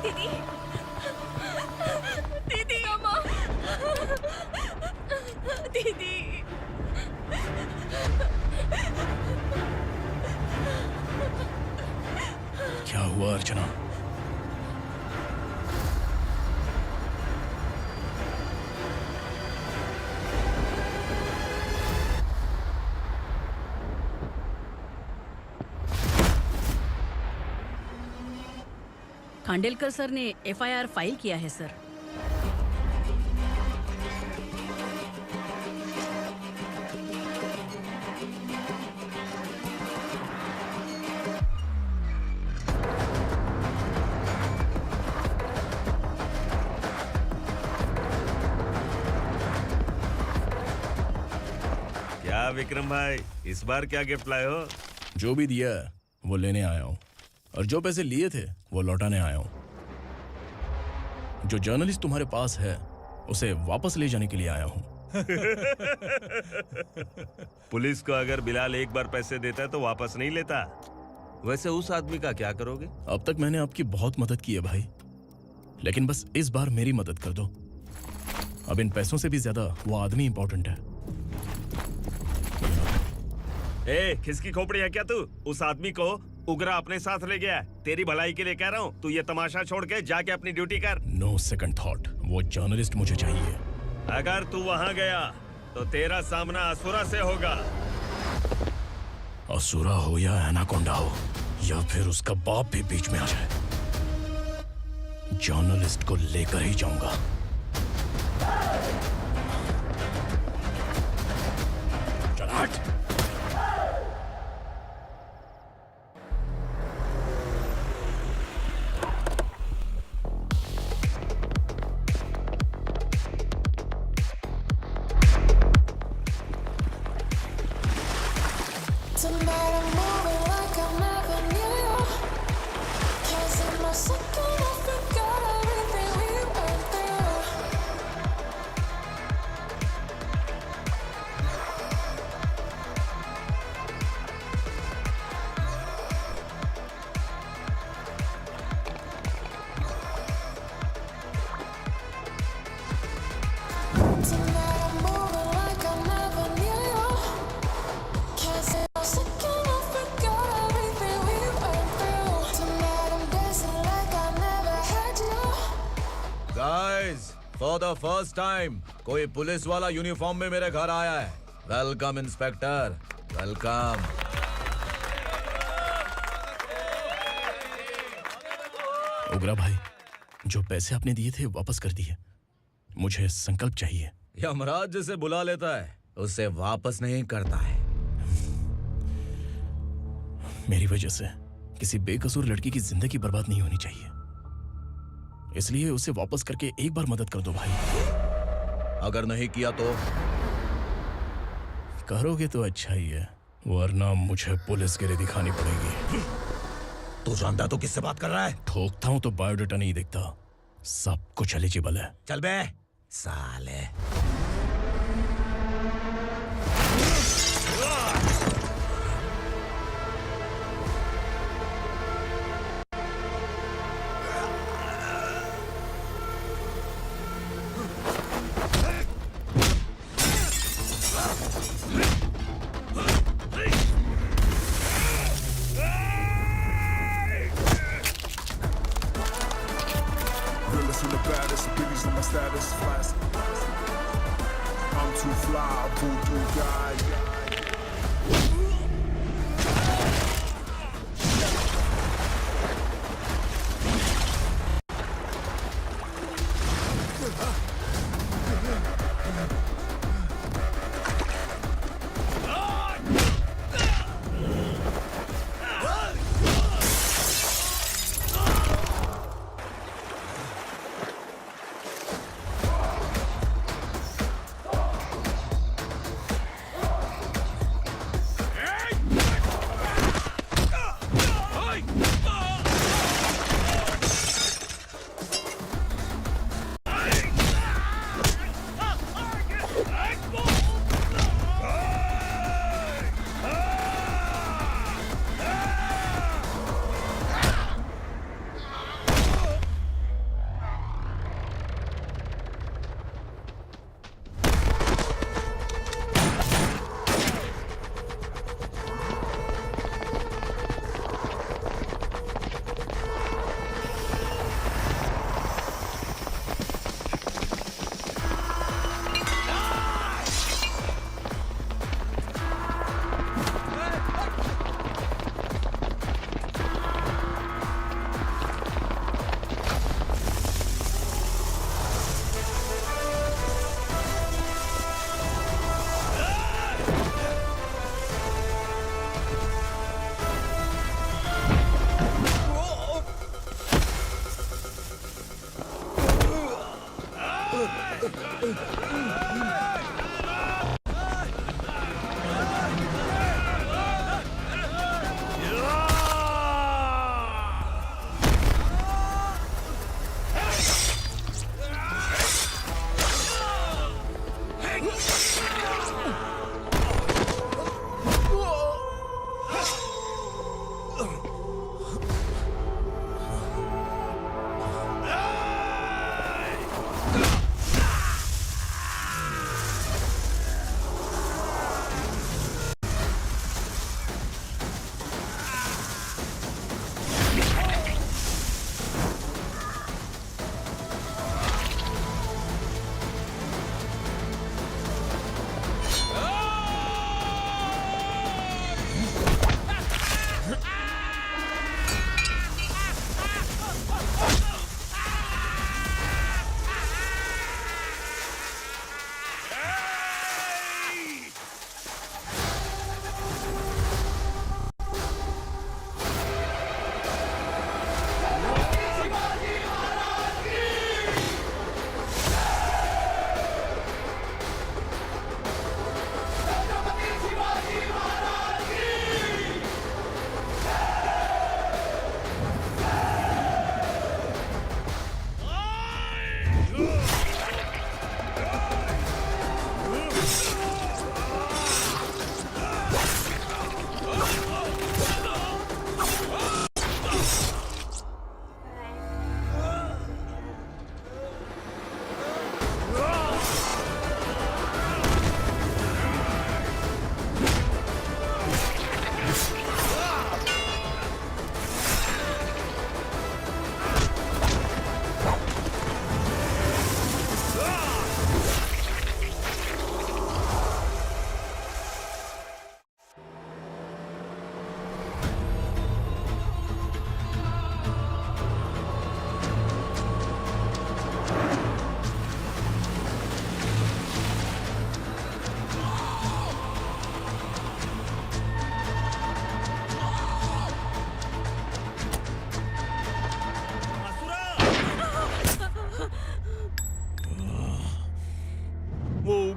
दीदी दीदी अम्मा दीदी क्या हुआ अर्चना? खांडेलकर सर ने एफआईआर फाइल किया है सर। क्या विक्रम भाई, इस बार क्या गिफ्ट लाए हो? जो भी दिया है वो लेने आया हूँ, और जो पैसे लिए थे वो लौटाने आया हूँ। जो जर्नलिस्ट तुम्हारे पास है उसे वापस ले जाने के लिए आया हूँ। पुलिस को अगर बिलाल एक बार पैसे देता है तो वापस नहीं लेता। वैसे उस आदमी का क्या करोगे? अब तक मैंने आपकी बहुत मदद की है भाई, लेकिन बस इस बार मेरी मदद कर दो। अब इन पैसों से भी ज्यादा वो आदमी इंपॉर्टेंट है। ए, किसकी खोपड़ी है क्या तू? उस आदमी को उगरा अपने साथ ले गया है। तेरी भलाई के लिए कह रहा हूँ, तू ये तमाशा छोड़ के जाके अपनी ड्यूटी कर। नो सेकंड थॉट, वो जर्नलिस्ट मुझे चाहिए। अगर तू वहाँ गया तो तेरा सामना असुरा से होगा। असुरा हो या एनाकोंडा हो या फिर उसका बाप भी बीच में आ जाए, जर्नलिस्ट को लेकर ही जाऊंगा। चल हट। Tonight I'm moving like I never knew. Can't see my second, I forgot everything we went through. Tonight I'm moving like I never knew. Can't see my second, I forgot everything we went through. Tonight I'm dancing like I never had you. Guys, for the first time कोई पुलिस वाला यूनिफॉर्म में मेरे घर आया है। Welcome inspector, welcome. उगरा भाई, जो पैसे आपने दिए थे वापस कर दिए। मुझे संकल्प चाहिए। यमराज जिसे बुला लेता है उसे वापस नहीं करता है। मेरी वजह से किसी बेकसूर लड़की की जिंदगी बर्बाद नहीं होनी चाहिए, इसलिए उसे वापस करके एक बार मदद कर दो भाई। अगर नहीं किया तो? करोगे तो अच्छा ही है, वरना मुझे पुलिसगिरी दिखानी पड़ेगी। तू जानता तो किससे बात कर रहा है? ठोकता हूं तो बायोडाटा नहीं दिखता, सब कुछ एलिजिबल है। चल बे साले। Realest and the baddest, biggies on my status, flash. I'm too fly, voodoo guy.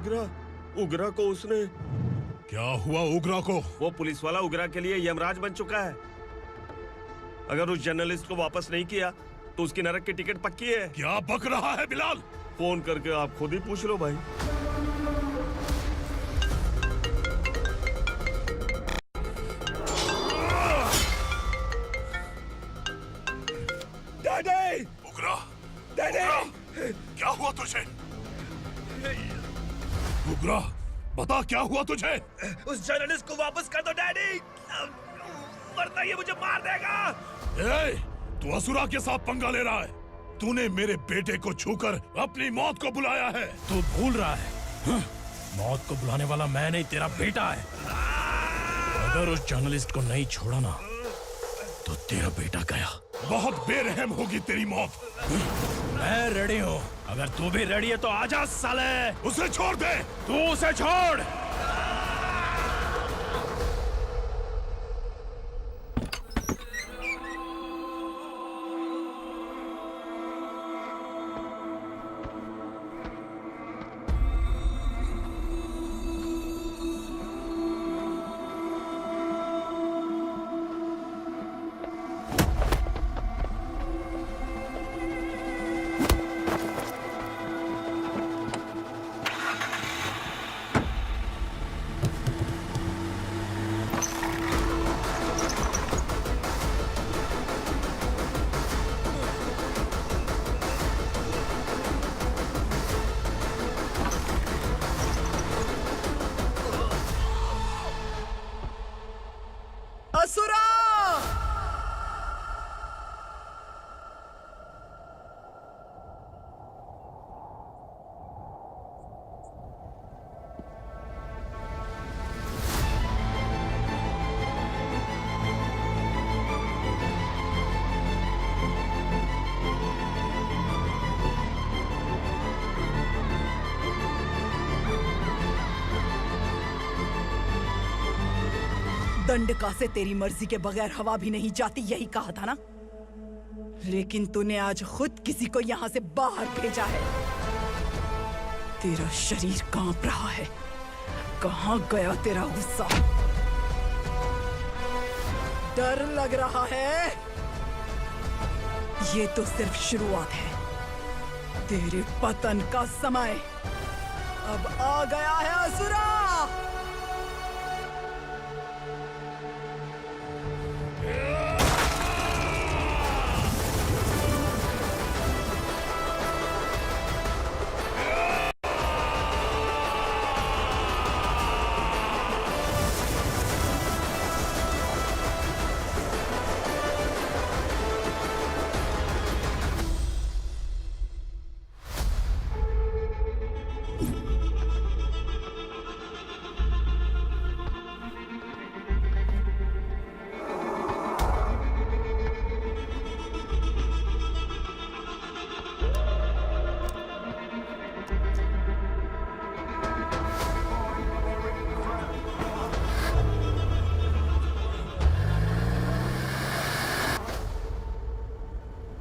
उगरा उगरा को उसने क्या हुआ उगरा को? वो पुलिस वाला उगरा के लिए यमराज बन चुका है। अगर उस जर्नलिस्ट को वापस नहीं किया तो उसकी नरक की टिकट पक्की है। क्या बक रहा है बिलाल? फोन करके आप खुद ही पूछ लो भाई। डैडी! उगरा! डैडी! क्या हुआ तुझे? उगरा, बता क्या हुआ तुझे? उस जर्नलिस्ट को वापस कर दो डैडी, वरना ये मुझे मार देगा। ए, तू असुरा के साथ पंगा ले रहा है। तूने मेरे बेटे को छूकर अपनी मौत को बुलाया है। तू भूल रहा है, मौत को बुलाने वाला मैं नहीं, तेरा बेटा है। अगर उस जर्नलिस्ट को नहीं छोड़ा ना तो तेरा बेटा गया। बहुत बेरहम होगी तेरी मौत। मैं रेडी हूँ, अगर तू भी रेडी है तो आजा साले। उसे छोड़ दे। तू उसे छोड़। असुरा! दंडका से तेरी मर्जी के बगैर हवा भी नहीं जाती, यही कहा था ना? लेकिन तूने आज खुद किसी को यहाँ से बाहर भेजा है। तेरा शरीर कांप रहा है। कहाँ गया तेरा गुस्सा? डर लग रहा है? ये तो सिर्फ शुरुआत है। तेरे पतन का समय अब आ गया है असुरा।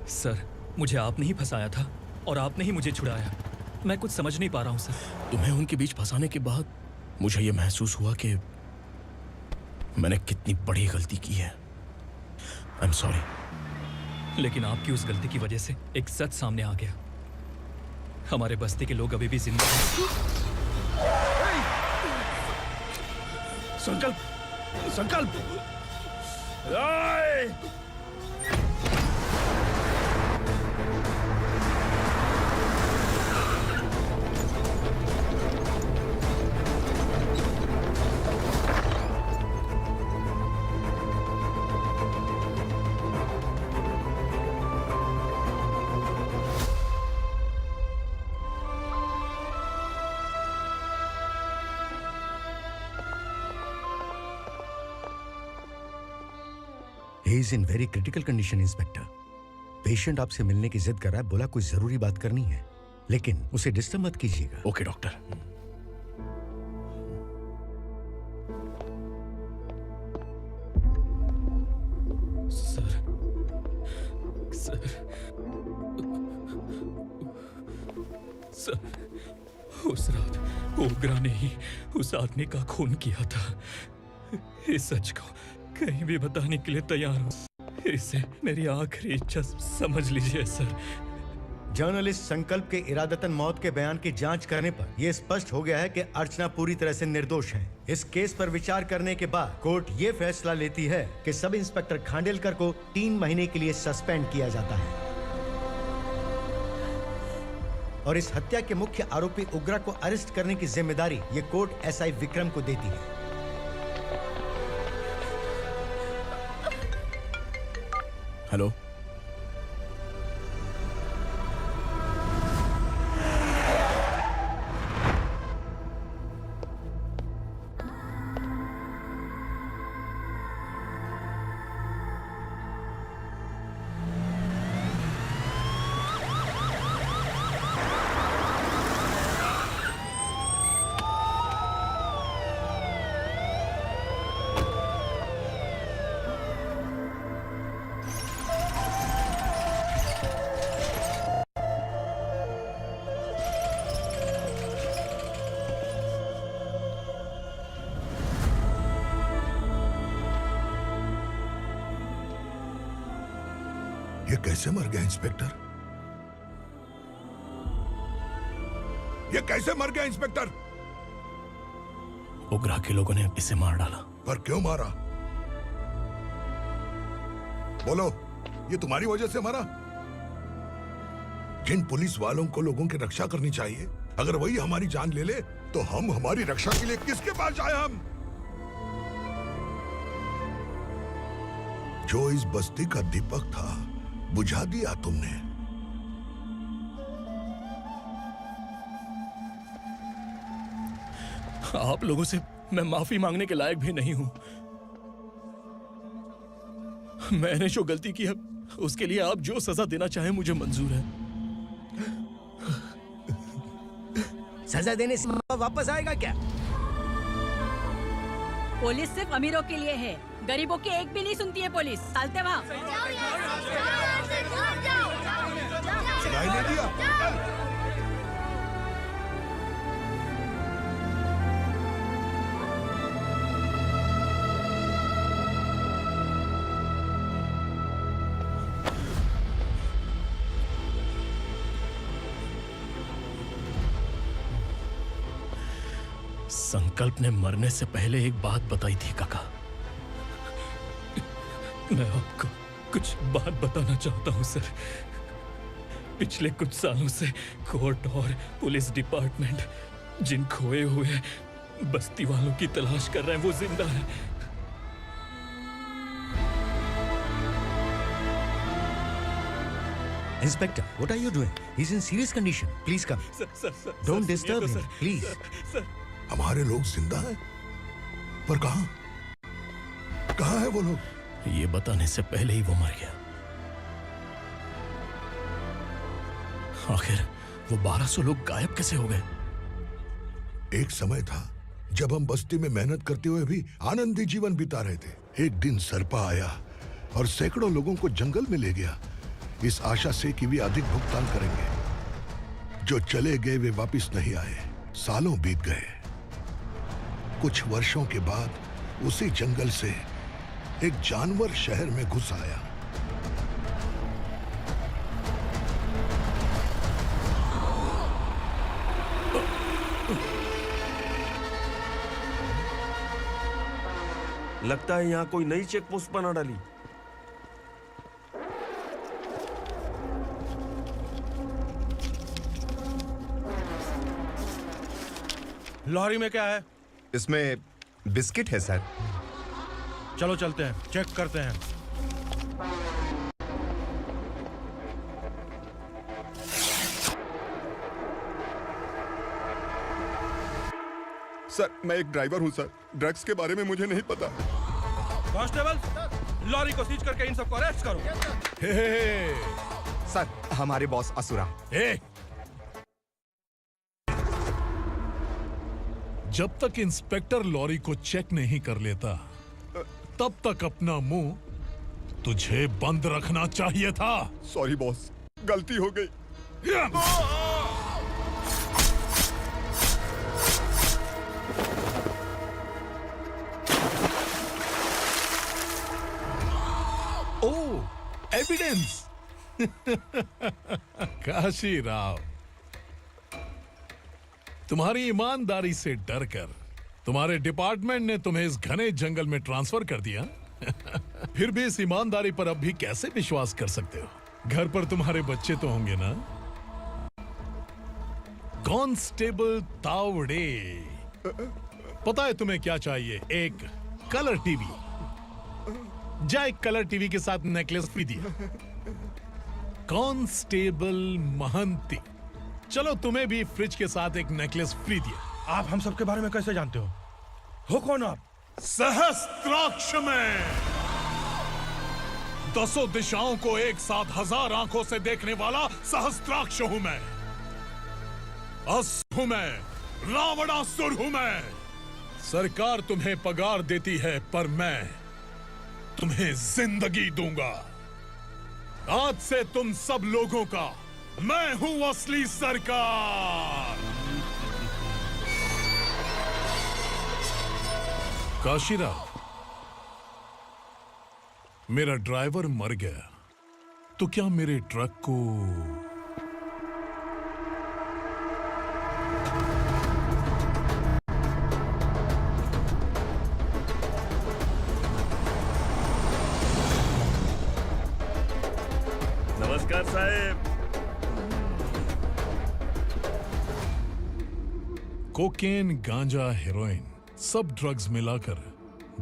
सर, मुझे आपने ही फंसाया था और आपने ही मुझे छुड़ाया। मैं कुछ समझ नहीं पा रहा हूँ सर। तुम्हें उनके बीच फंसाने के बाद मुझे ये महसूस हुआ कि मैंने कितनी बड़ी गलती की है। I am sorry. लेकिन आपकी उस गलती की वजह से एक सच सामने आ गया। हमारे बस्ती के लोग अभी भी जिंदा हैं। संकल्प! संकल्प! He is in very critical condition, inspector. Patient आपसे मिलने की जिद कर रहा है, बोला कोई जरूरी बात करनी है, लेकिन उसे डिस्टर्ब मत कीजिएगा। Okay doctor. सर उस रात ओग्रा ने ही उस आदमी का खून किया था। इस सच को कहीं भी बताने के लिए तैयार हूँ। इसे मेरी आखिरी इच्छा समझ लीजिए सर। जर्नलिस्ट संकल्प के इरादतन मौत के बयान की जांच करने पर यह स्पष्ट हो गया है कि अर्चना पूरी तरह से निर्दोष है। इस केस पर विचार करने के बाद कोर्ट ये फैसला लेती है कि सब इंस्पेक्टर खांडेलकर को 3 महीने के लिए सस्पेंड किया जाता है और इस हत्या के मुख्य आरोपी उग्रा को अरेस्ट करने की जिम्मेदारी ये कोर्ट एसआई विक्रम को देती है। हेलो, ये कैसे मर गया इंस्पेक्टर? ये कैसे मर गया इंस्पेक्टर? उग्रा के लोगों ने इसे मार डाला। पर क्यों मारा? बोलो, ये तुम्हारी वजह से मरा? जिन पुलिस वालों को लोगों की रक्षा करनी चाहिए, अगर वही हमारी जान ले ले तो हम हमारी रक्षा के लिए किसके पास जाए? हम जो इस बस्ती का दीपक था बुझा दिया तुमने। आप लोगों से मैं माफी मांगने के लायक भी नहीं हूं। मैंने जो गलती की है उसके लिए आप जो सजा देना चाहे मुझे मंजूर है। सजा देने से वापस आएगा क्या? पुलिस सिर्फ अमीरों के लिए है, गरीबों की एक भी नहीं सुनती है पुलिस। चलते वहाँ। सुनाई नहीं दिया? संकल्प ने मरने से पहले एक बात बताई थी काका। मैं आपको कुछ बात बताना चाहता हूं सर। पिछले कुछ सालों से कोर्ट और पुलिस डिपार्टमेंट जिन खोए हुए बस्ती वालों की तलाश कर रहे हैं वो जिंदा है। Inspector, what are you doing? He's in serious condition. Please come. Sir, Don't disturb him, please. हमारे लोग जिंदा हैं? पर कहां? कहां है वो लोग? ये बताने से पहले ही वो मर गया। आखिर वो 1200 लोग गायब कैसे हो गए? एक समय था जब हम बस्ती में मेहनत करते हुए भी आनंदी जीवन बिता रहे थे। एक दिन सरपा आया और सैकड़ों लोगों को जंगल में ले गया, इस आशा से कि वे अधिक भुगतान करेंगे। जो चले गए वे वापस नहीं आए। सालों बीत गए। कुछ वर्षों के बाद उसी जंगल से एक जानवर शहर में घुस आया। लगता है यहाँ कोई नई चेक पोस्ट बना डाली। लॉरी में क्या है? इसमें बिस्किट है सर। चलो चलते हैं, चेक करते हैं। सर, मैं एक ड्राइवर हूं सर। ड्रग्स के बारे में मुझे नहीं पता। कांस्टेबल, लॉरी को सीज करके इन सबको अरेस्ट करो। सर, हमारे बॉस असुरा। जब तक इंस्पेक्टर लॉरी को चेक नहीं कर लेता तब तक अपना मुंह तुझे बंद रखना चाहिए था। सॉरी बॉस, गलती हो गई। एविडेंस। काशी राव, तुम्हारी ईमानदारी से डरकर तुम्हारे डिपार्टमेंट ने तुम्हें इस घने जंगल में ट्रांसफर कर दिया। फिर भी इस ईमानदारी पर अब भी कैसे विश्वास कर सकते हो? घर पर तुम्हारे बच्चे तो होंगे ना? कांस्टेबल तावड़े, पता है तुम्हें क्या चाहिए? एक कलर टीवी। जा एक कलर टीवी के साथ नेकलेस भी दिया। कांस्टेबल महंती, चलो तुम्हें भी फ्रिज के साथ एक नेकलेस फ्री दिया। आप हम सबके बारे में कैसे जानते हो कौन आप? सहस्त्राक्ष में 10 दिशाओं को एक साथ 1000 आंखों से देखने वाला सहस्त्राक्ष हूं मैं। असुर हूं मैं, रावणासुर हूं मैं। सरकार तुम्हें पगार देती है पर मैं तुम्हें जिंदगी दूंगा। आज से तुम सब लोगों का मैं हूं असली सरकार। काशीराव, मेरा ड्राइवर मर गया तो क्या मेरे ट्रक को नमस्कार साहब। कोकेन, गांजा, हेरोइन, सब ड्रग्स मिलाकर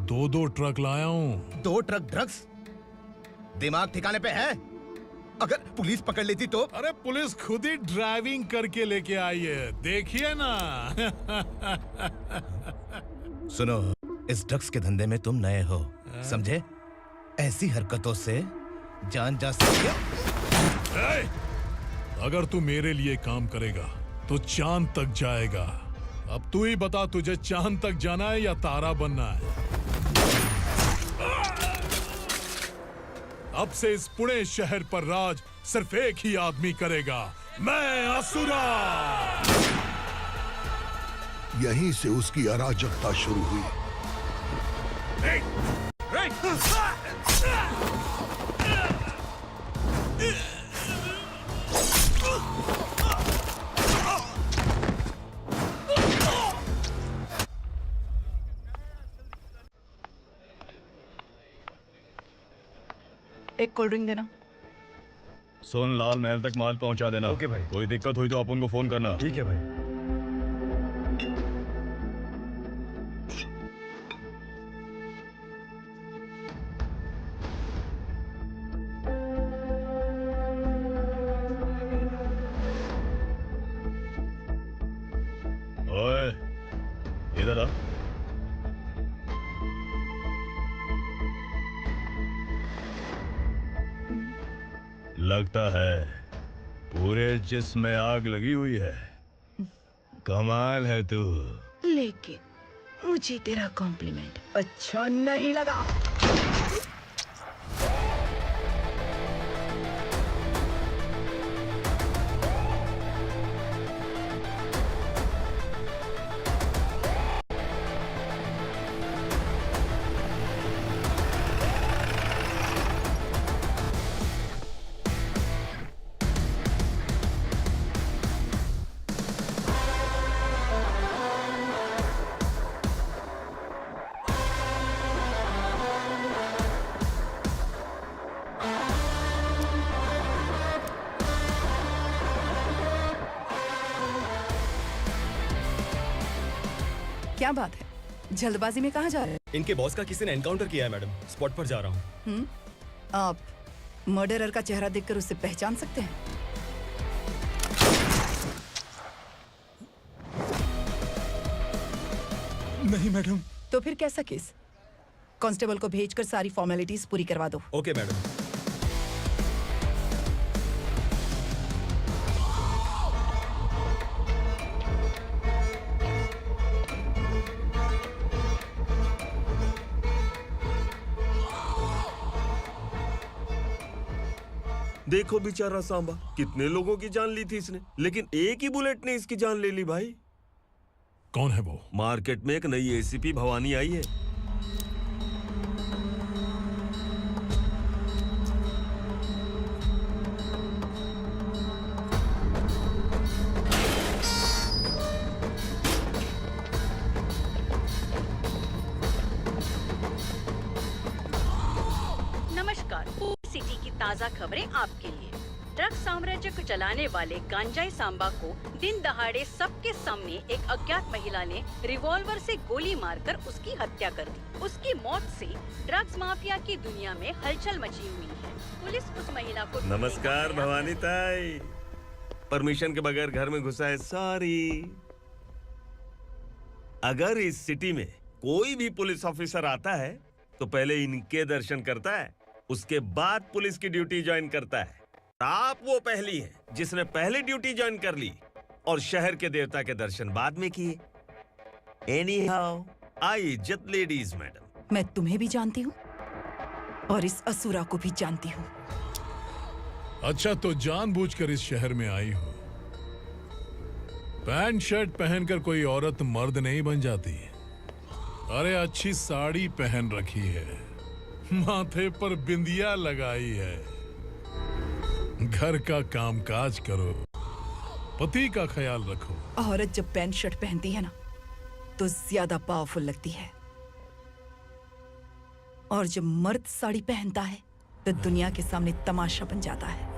2 ट्रक लाया हूं। 2 ट्रक ड्रग्स? दिमाग ठिकाने पे है? अगर पुलिस पकड़ लेती तो? अरे पुलिस खुद ही ड्राइविंग करके लेके आई है, देखिए ना। सुनो, इस ड्रग्स के धंधे में तुम नए हो, समझे? ऐसी हरकतों से जान जा सकती है। अगर तू मेरे लिए काम करेगा तो चांद तक जाएगा। अब तू ही बता, तुझे चांद तक जाना है या तारा बनना है? अब से इस पुणे शहर पर राज सिर्फ एक ही आदमी करेगा, मैं असुरा। यहीं से उसकी अराजकता शुरू हुई। एक कोल्ड ड्रिंक देना। सोन लाल महल तक माल पहुंचा देना। ओके भाई। कोई दिक्कत हुई तो आप उनको फोन करना। ठीक है भाई। ओए, इधर आ। लगता है पूरे जिस्म में आग लगी हुई है। कमाल है तू। लेकिन मुझे तेरा कॉम्प्लीमेंट अच्छा नहीं लगा। क्या बात है, जल्दबाजी में कहाँ जा रहे हैं? इनके बॉस का किसी ने एनकाउंटर किया है मैडम, स्पॉट पर जा रहा हूँ। आप मर्डरर का चेहरा देखकर उससे पहचान सकते हैं? नहीं मैडम। तो फिर कैसा केस? कांस्टेबल को भेजकर सारी फॉर्मेलिटीज पूरी करवा दो। Okay madam. देखो बेचारा सांबा, कितने लोगों की जान ली थी इसने, लेकिन एक ही बुलेट ने इसकी जान ले ली भाई। कौन है वो? मार्केट में एक नई एसीपी भवानी आई है। ताज़ा खबरें आपके लिए। ड्रग्स साम्राज्य को चलाने वाले गांजाई सांबा को दिन दहाड़े सबके सामने एक अज्ञात महिला ने रिवॉल्वर से गोली मारकर उसकी हत्या कर दी। उसकी मौत से ड्रग्स माफिया की दुनिया में हलचल मची हुई है। पुलिस उस महिला को नमस्कार भवानी ताई। परमिशन के बगैर घर में घुसा है, सॉरी। अगर इस सिटी में कोई भी पुलिस ऑफिसर आता है तो पहले इनके दर्शन करता है, उसके बाद पुलिस की ड्यूटी ज्वाइन करता है। आप वो पहली हैं जिसने पहले ड्यूटी ज्वाइन कर ली और शहर के देवता के दर्शन बाद में किए। एनीहाउ, आई इज्जत लेडीज मैडम। मैं तुम्हें भी जानती हूँ और इस असुरा को भी जानती हूँ। अच्छा, तो जानबूझकर इस शहर में आई हो। पैंट शर्ट पहनकर कोई औरत मर्द नहीं बन जाती। अरे अच्छी साड़ी पहन रखी है, माथे पर बिंदिया लगाई है, घर का कामकाज करो, पति का ख्याल रखो। औरत जब पैंट शर्ट पहनती है ना तो ज्यादा पावरफुल लगती है, और जब मर्द साड़ी पहनता है तो दुनिया के सामने तमाशा बन जाता है।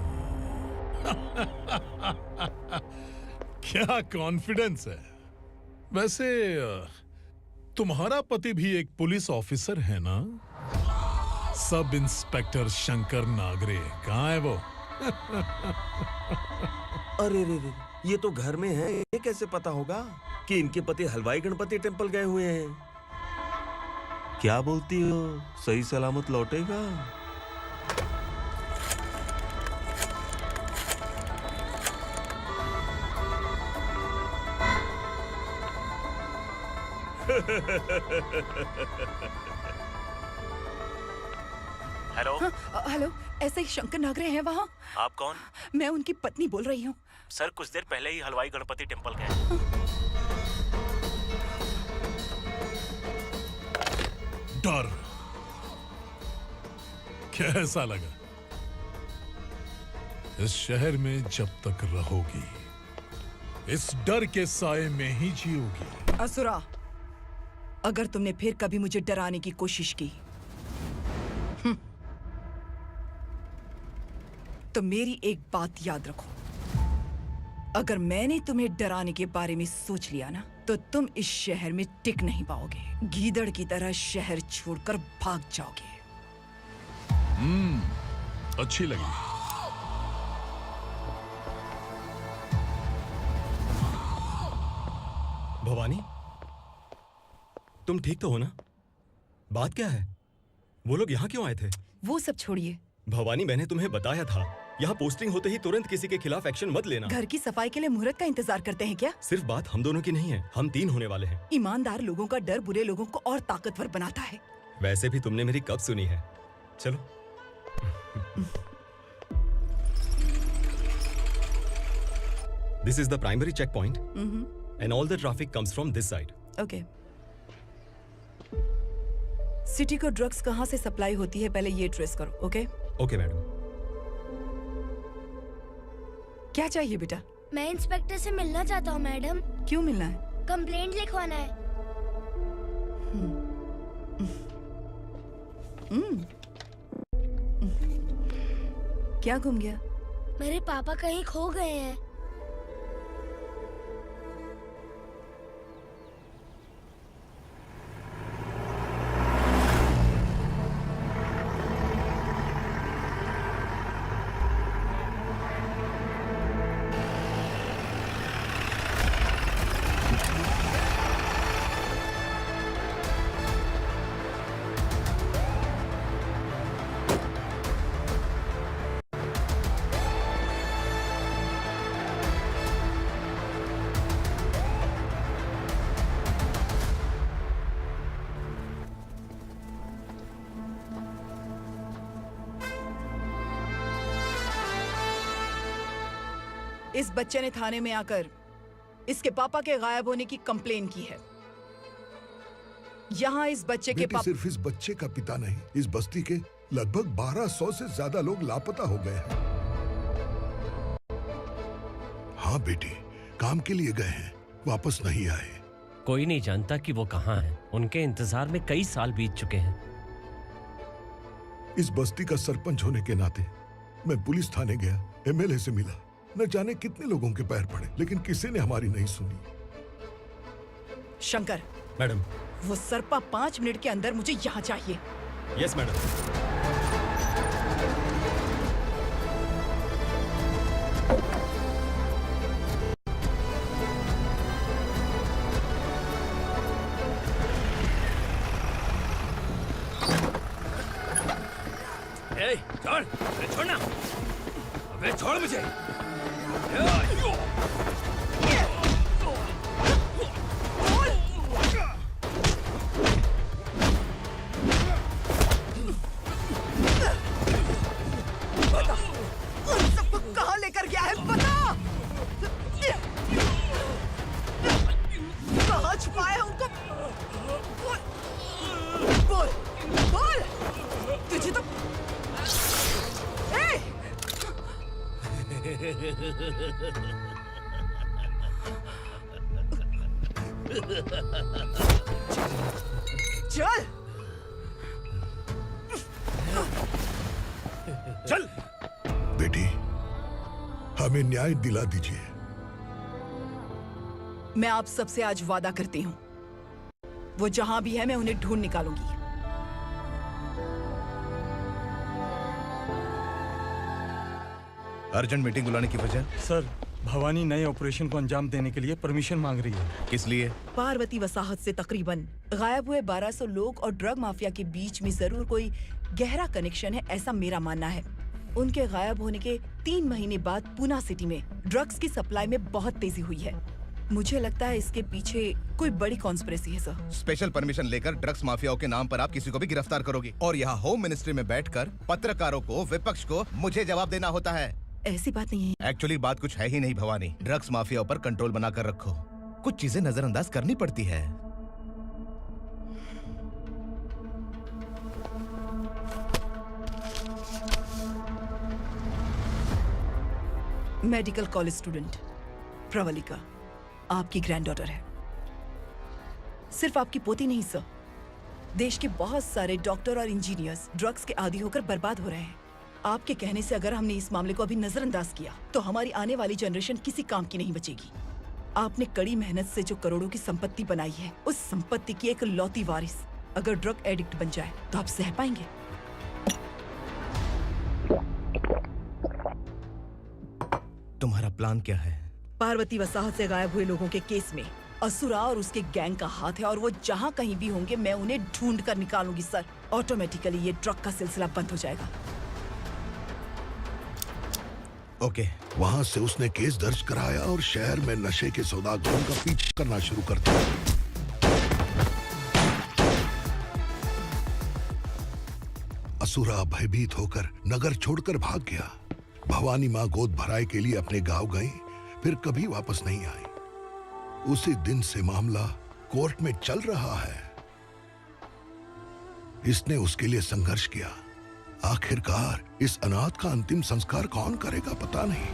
क्या कॉन्फिडेंस है। वैसे तुम्हारा पति भी एक पुलिस ऑफिसर है ना? सब इंस्पेक्टर शंकर नागरे, कहाँ है वो? अरे रे रे, ये तो घर में है, ये कैसे पता होगा कि इनके पति हलवाई गणपति टेम्पल गए हुए हैं? क्या बोलती हो, सही सलामत लौटेगा? हेलो। हेलो, ऐसे ही शंकर नागरे हैं वहाँ? आप कौन? मैं उनकी पत्नी बोल रही हूँ। सर कुछ देर पहले ही हलवाई गणपति टेम्पल गए। डर कैसा लगा? इस शहर में जब तक रहोगी इस डर के साए में ही जियोगी। असुरा, अगर तुमने फिर कभी मुझे डराने की कोशिश की तो मेरी एक बात याद रखो, अगर मैंने तुम्हें डराने के बारे में सोच लिया ना तो तुम इस शहर में टिक नहीं पाओगे। गीदड़ की तरह शहर छोड़कर भाग जाओगे। अच्छी लगी। भवानी, तुम ठीक तो हो ना? बात क्या है? वो लोग यहाँ क्यों आए थे? वो सब छोड़िए। भवानी, मैंने तुम्हें बताया था, यहाँ पोस्टिंग होते ही तुरंत किसी के खिलाफ एक्शन मत लेना। घर की सफाई के लिए मुहूर्त का इंतजार करते हैं क्या? सिर्फ बात हम दोनों की नहीं है, हम 3 होने वाले हैं। ईमानदार लोगों का डर बुरे लोगों को और ताकतवर बनाता है। वैसे भी तुमने मेरी कब सुनी है? चलो। This is the primary checkpoint, and all the traffic comes from this side. Okay. City को ड्रग्स कहाँ से सप्लाई होती है पहले ये ट्रेस करो, ओके? Okay madam. क्या चाहिए बेटा? मैं इंस्पेक्टर से मिलना चाहता हूँ मैडम। क्यों मिलना है? कंप्लेंट लिखवाना है। क्या गुम गया? मेरे पापा कहीं खो गए हैं। इस बच्चे ने थाने में आकर इसके पापा के गायब होने की कंप्लेन की है। यहाँ इस बच्चे के पापा सिर्फ इस बच्चे का पिता नहीं, इस बस्ती के लगभग 1200 से ज्यादा लोग लापता हो गए हैं। हाँ बेटी, काम के लिए गए हैं, वापस नहीं आए। कोई नहीं जानता कि वो कहाँ हैं। उनके इंतजार में कई साल बीत चुके हैं। इस बस्ती का सरपंच होने के नाते मैं पुलिस थाने गया, एमएलए से मिला, न जाने कितने लोगों के पैर पड़े, लेकिन किसी ने हमारी नहीं सुनी। शंकर, मैडम। वो सरपा 5 मिनट के अंदर मुझे यहाँ चाहिए। Yes madam. छोड़, अरे छोड़ना, अबे छोड़ मुझे। सबको कहाँ लेकर गया है बता। कहाँ छुपाया है उनको? बोल, बोल। तुझे तो चल चल बेटी, हमें न्याय दिला दीजिए। मैं आप सबसे आज वादा करती हूँ, वो जहां भी है मैं उन्हें ढूंढ निकालूंगी। अर्जेंट मीटिंग बुलाने की वजह? सर, भवानी नए ऑपरेशन को अंजाम देने के लिए परमिशन मांग रही है। किस लिए? पार्वती वसाहत से तकरीबन गायब हुए 1200 लोग और ड्रग माफिया के बीच में जरूर कोई गहरा कनेक्शन है, ऐसा मेरा मानना है। उनके गायब होने के 3 महीने बाद पूना सिटी में ड्रग्स की सप्लाई में बहुत तेजी हुई है। मुझे लगता है इसके पीछे कोई बड़ी कॉन्स्पिरेसी है सर। स्पेशल परमिशन लेकर ड्रग्स माफियाओं के नाम पर आप किसी को भी गिरफ्तार करोगे और यहाँ होम मिनिस्ट्री में बैठकर पत्रकारों को, विपक्ष को मुझे जवाब देना होता है। ऐसी बात नहीं है। एक्चुअली बात कुछ है ही नहीं भवानी। ड्रग्स माफियाओं पर कंट्रोल बनाकर रखो, कुछ चीजें नजरअंदाज करनी पड़ती है। मेडिकल कॉलेज स्टूडेंट प्रवलिका आपकी ग्रैंडडॉटर है। सिर्फ आपकी पोती नहीं सर, देश के बहुत सारे डॉक्टर और इंजीनियर्स ड्रग्स के आदी होकर बर्बाद हो रहे हैं। आपके कहने से अगर हमने इस मामले को अभी नजरअंदाज किया तो हमारी आने वाली जनरेशन किसी काम की नहीं बचेगी। आपने कड़ी मेहनत से जो करोड़ों की संपत्ति बनाई है, उस संपत्ति की एक लौती वारिस अगर ड्रग एडिक्ट बन जाए तो आप सह पाएंगे? तुम्हारा प्लान क्या है? पार्वती वसाहत से गायब हुए लोगों के केस में असुरा और उसके गैंग का हाथ है और वो जहाँ कहीं भी होंगे मैं उन्हें ढूंढ कर निकालूंगी सर। ऑटोमेटिकली ये ड्रग का सिलसिला बंद हो जाएगा। ओके। वहाँ से उसने केस दर्ज कराया और शहर में नशे के सौदागरों का पीछा करना शुरू कर दिया। असुरा भयभीत होकर नगर छोड़कर भाग गया। भवानी माँ गोद भराई के लिए अपने गांव गई, फिर कभी वापस नहीं आई। उसी दिन से मामला कोर्ट में चल रहा है। इसने उसके लिए संघर्ष किया। आखिरकार इस अनाथ का अंतिम संस्कार कौन करेगा पता नहीं।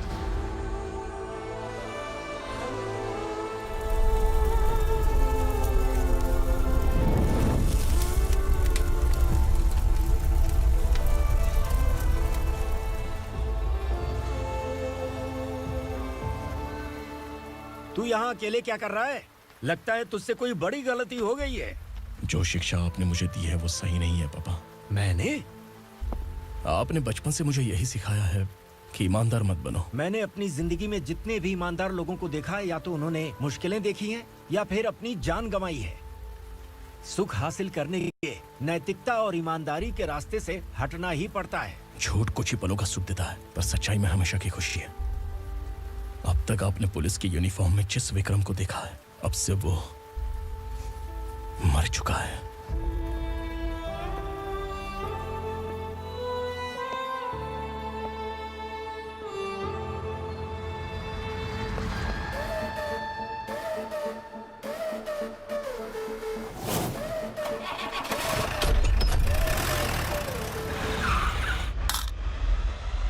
तू यहाँ अकेले क्या कर रहा है? लगता है तुझसे कोई बड़ी गलती हो गई है। जो शिक्षा आपने मुझे दी है वो सही नहीं है पापा। मैंने? आपने बचपन से मुझे यही सिखाया है कि ईमानदार मत बनो। मैंने अपनी जिंदगी में जितने भी ईमानदार लोगों को देखा है, या तो उन्होंने मुश्किलें देखी हैं या फिर अपनी जान गंवाई है। सुख हासिल करने के लिए नैतिकता और ईमानदारी के रास्ते से हटना ही पड़ता है। झूठ कुछ ही पलों का सुख देता है, पर सच्चाई में हमेशा की खुशी है। अब तक आपने पुलिस की यूनिफॉर्म में जिस विक्रम को देखा है, अब से वो मर चुका है।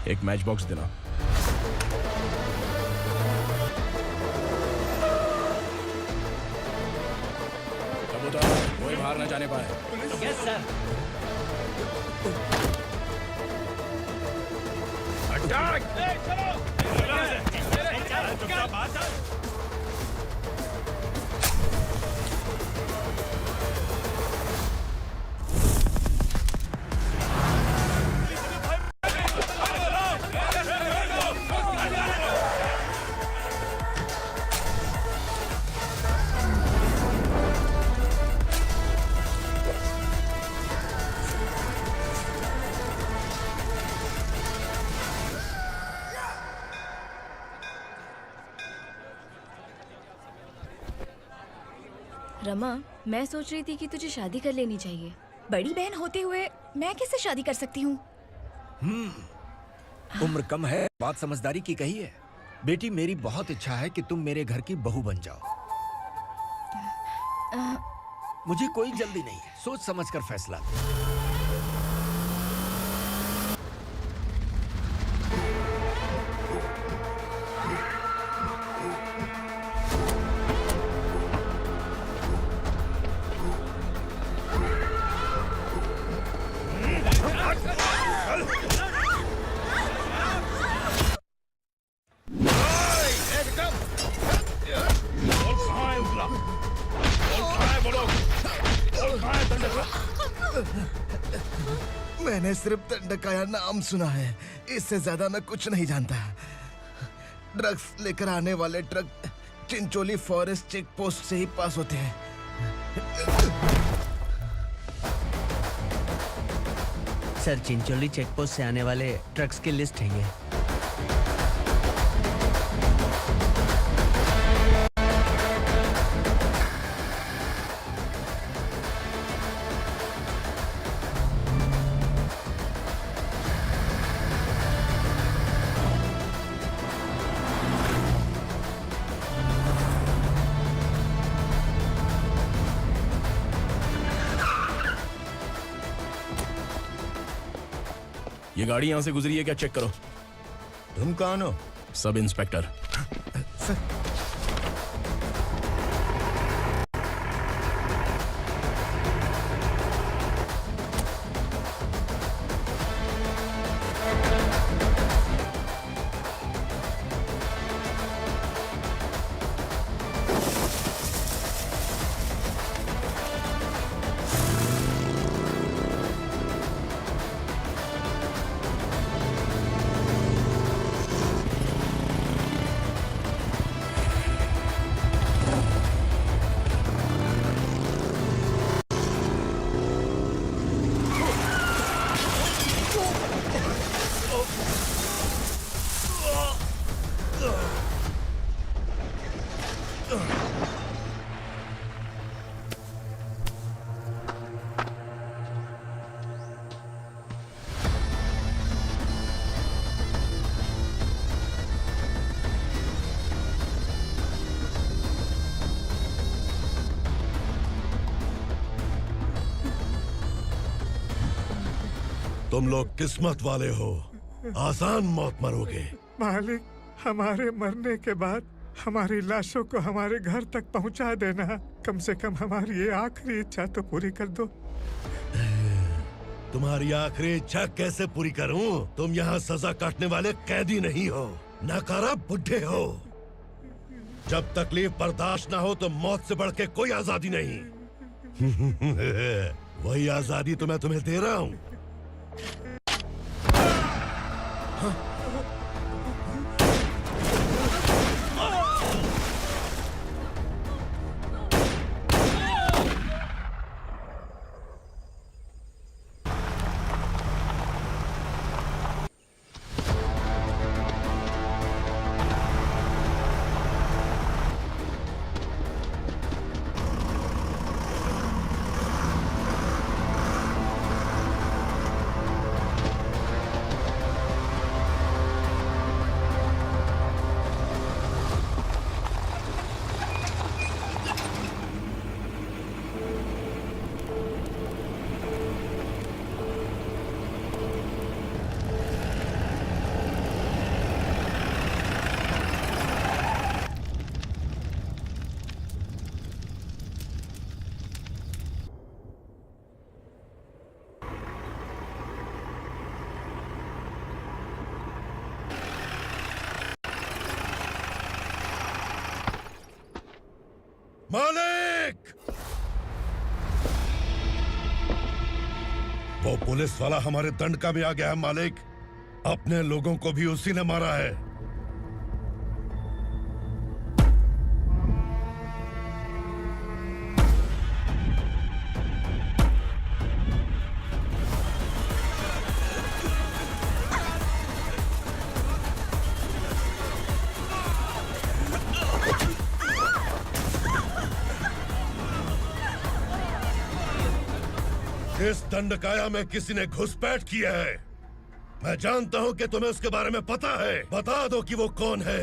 एक मैच बॉक्स देना। कोई बाहर ना जाने पाए। Yes sir. रमा, मैं सोच रही थी कि तुझे शादी कर लेनी चाहिए। बड़ी बहन होते हुए मैं कैसे शादी कर सकती हूँ? उम्र कम है, बात समझदारी की कही है। बेटी, मेरी बहुत इच्छा है कि तुम मेरे घर की बहू बन जाओ। मुझे कोई जल्दी नहीं है, सोच समझकर फैसला लो। मैंने सिर्फ दंडकाया नाम सुना है, इससे ज्यादा मैं कुछ नहीं जानता। ड्रग्स लेकर आने वाले truck Chincholi forest check post से ही पास होते हैं। सर, चिंचोली चेक पोस्ट से आने वाले ट्रक्स की लिस्ट है ये। ये गाड़ी यहां से गुजरी है क्या? चेक करो। तुम कौन हो? Sub inspector. तुम लोग किस्मत वाले हो, आसान मौत मरोगे। मालिक, हमारे मरने के बाद हमारी लाशों को हमारे घर तक पहुंचा देना। कम से कम हमारी ये आखिरी इच्छा तो पूरी कर दो। तुम्हारी आखिरी इच्छा कैसे पूरी करूं? तुम यहाँ सजा काटने वाले कैदी नहीं हो, नकारा बुढ़े हो। जब तकलीफ बर्दाश्त ना हो तो मौत से बढ़ के कोई आजादी नहीं। वही आजादी तो मैं तुम्हें दे रहा हूँ। मालिक! वो पुलिस वाला हमारे दंडका में आ गया है मालिक। अपने लोगों को भी उसी ने मारा है। इस दंडकाया में किसी ने घुसपैठ किया है। मैं जानता हूं कि तुम्हें उसके बारे में पता है। बता दो कि वो कौन है।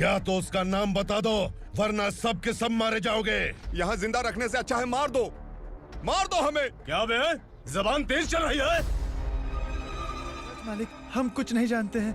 या तो उसका नाम बता दो, वरना सब के सब मारे जाओगे। यहाँ जिंदा रखने से अच्छा है मार दो हमें। क्या बे? जबान तेज चल रही है। मालिक, हम कुछ नहीं जानते हैं।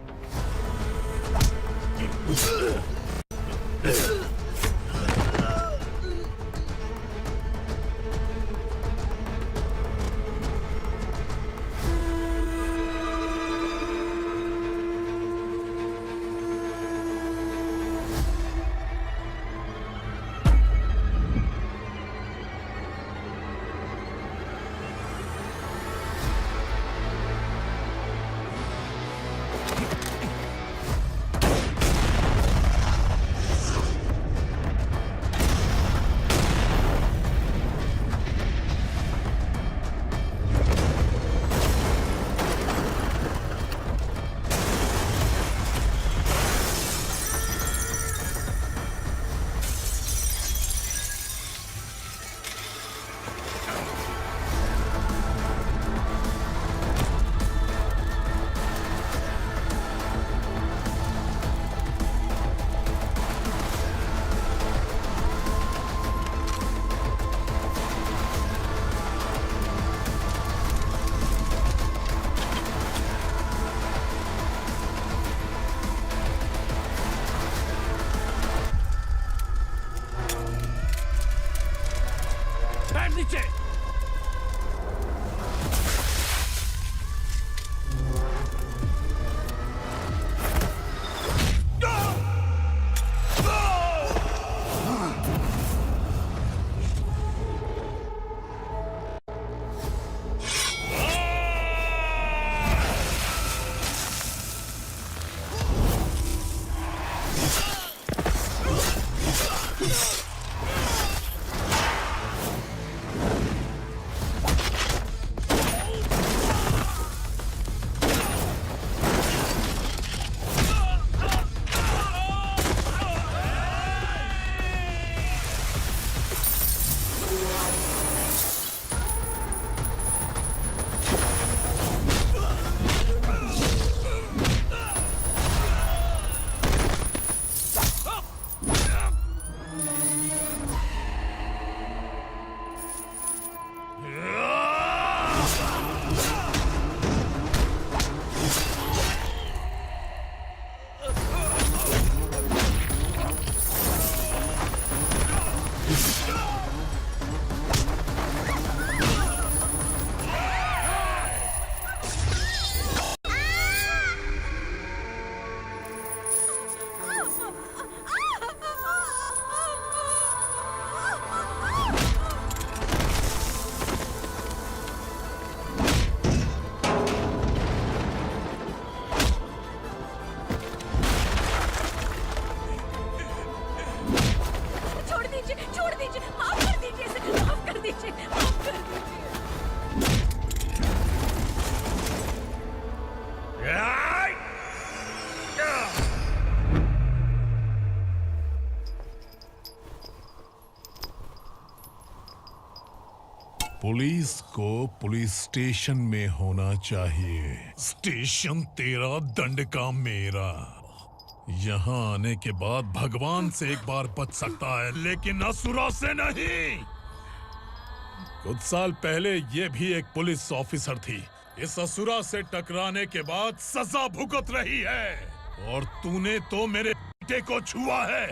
पुलिस को पुलिस स्टेशन में होना चाहिए। स्टेशन तेरा, दंड का मेरा। यहाँ आने के बाद भगवान से एक बार बच सकता है, लेकिन असुरा से नहीं। कुछ साल पहले ये भी एक पुलिस ऑफिसर थी। इस असुरा से टकराने के बाद सजा भुगत रही है, और तूने तो मेरे बेटे को छुआ है।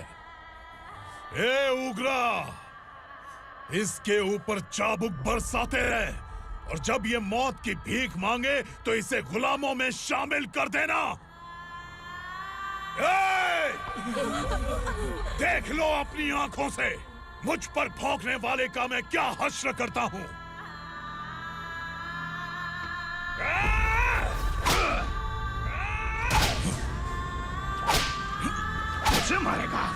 ए उग्रा, इसके ऊपर चाबुक बरसाते रहे, और जब ये मौत की भीख मांगे तो इसे गुलामों में शामिल कर देना। देख लो अपनी आंखों से मुझ पर भौंकने वाले का मैं क्या हश्र करता हूँ। मुझे मारेगा।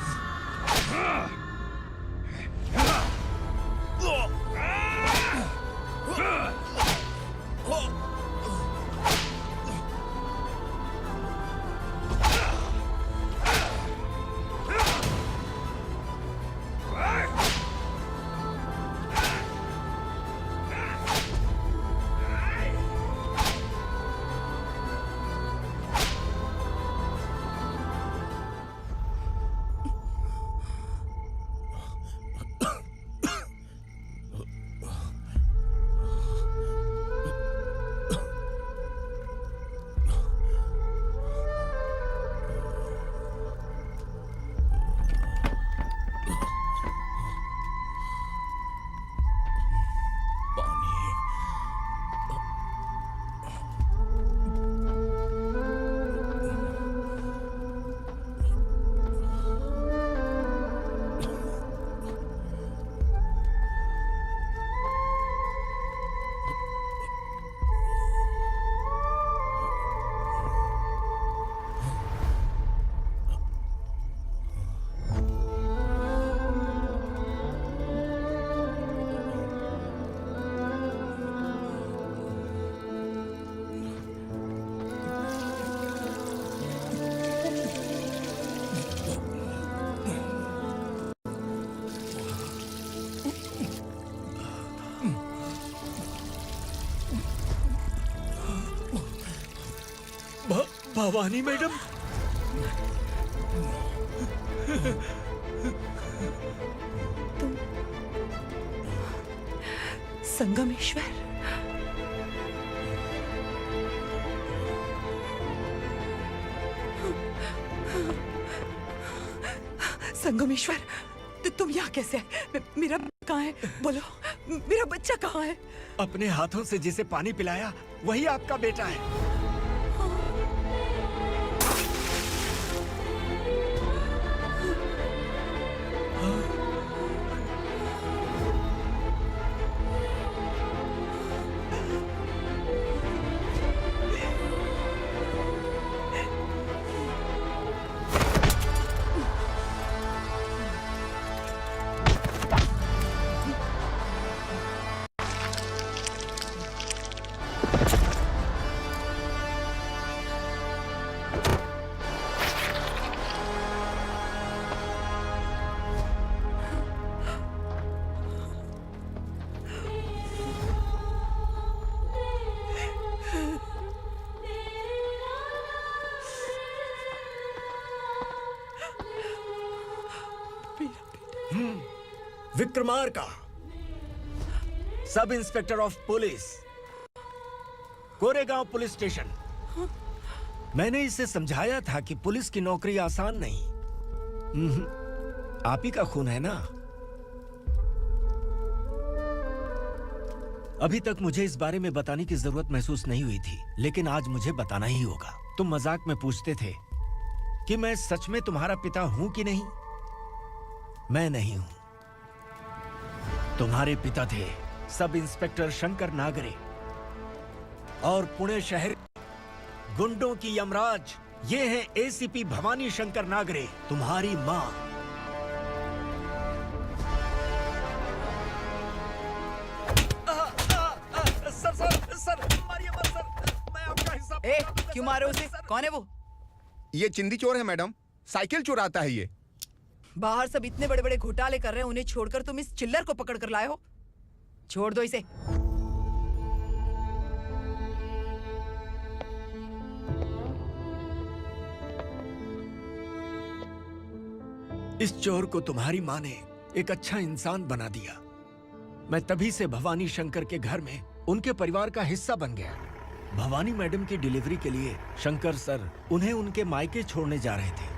भवानी मैडम, संगमेश्वर, संगमेश्वर, तुम यहाँ कैसे आए? मेरा कहाँ है? बोलो, मेरा बच्चा कहाँ है? अपने हाथों से जिसे पानी पिलाया वही आपका बेटा है। Vikramarka, sub inspector of police, Koregaon police station. मैंने इसे समझाया था कि पुलिस की नौकरी आसान नहीं। आप ही का खून है ना। अभी तक मुझे इस बारे में बताने की जरूरत महसूस नहीं हुई थी, लेकिन आज मुझे बताना ही होगा। तुम मजाक में पूछते थे कि मैं सच में तुम्हारा पिता हूं कि नहीं। मैं नहीं हूं। तुम्हारे पिता थे सब इंस्पेक्टर शंकर नागरे, और पुणे शहर गुंडों की यमराज ये है एसीपी भवानी शंकर नागरे, तुम्हारी मां। सर, मारिए मत सर, मैं आपका हिस्सा। क्यों मारो उसे? कौन है वो? ये चिंदी चोर है मैडम, साइकिल चुराता है ये। बाहर सब इतने बड़े बड़े घोटाले कर रहे हैं, उन्हें छोड़कर तुम इस चिल्लर को पकड़ कर लाए हो। छोड़ दो इसे। इस चोर को तुम्हारी माँ ने एक अच्छा इंसान बना दिया। मैं तभी से भवानी शंकर के घर में उनके परिवार का हिस्सा बन गया। भवानी मैडम की डिलीवरी के लिए शंकर सर उन्हें उनके मायके छोड़ने जा रहे थे।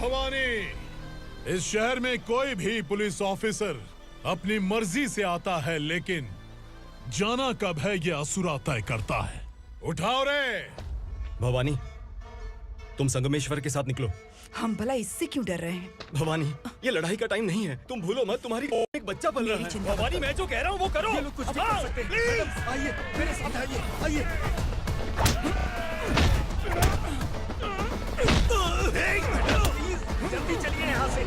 भवानी, इस शहर में कोई भी पुलिस ऑफिसर अपनी मर्जी से आता है, लेकिन जाना कब है ये असुरा तय करता है। उठाओ रे। भवानी, तुम संगमेश्वर के साथ निकलो। हम भला इससे क्यों डर रहे हैं? भवानी, ये लड़ाई का टाइम नहीं है। तुम भूलो मत, तुम्हारी एक बच्चा पल रहा है। भवानी, मैं जो कह रहा हूँ वो करो। ये लोग कुछ भी कर सकते हैं। मैडम, आइए मेरे साथ आइए। जल्दी चलिए यहाँ से।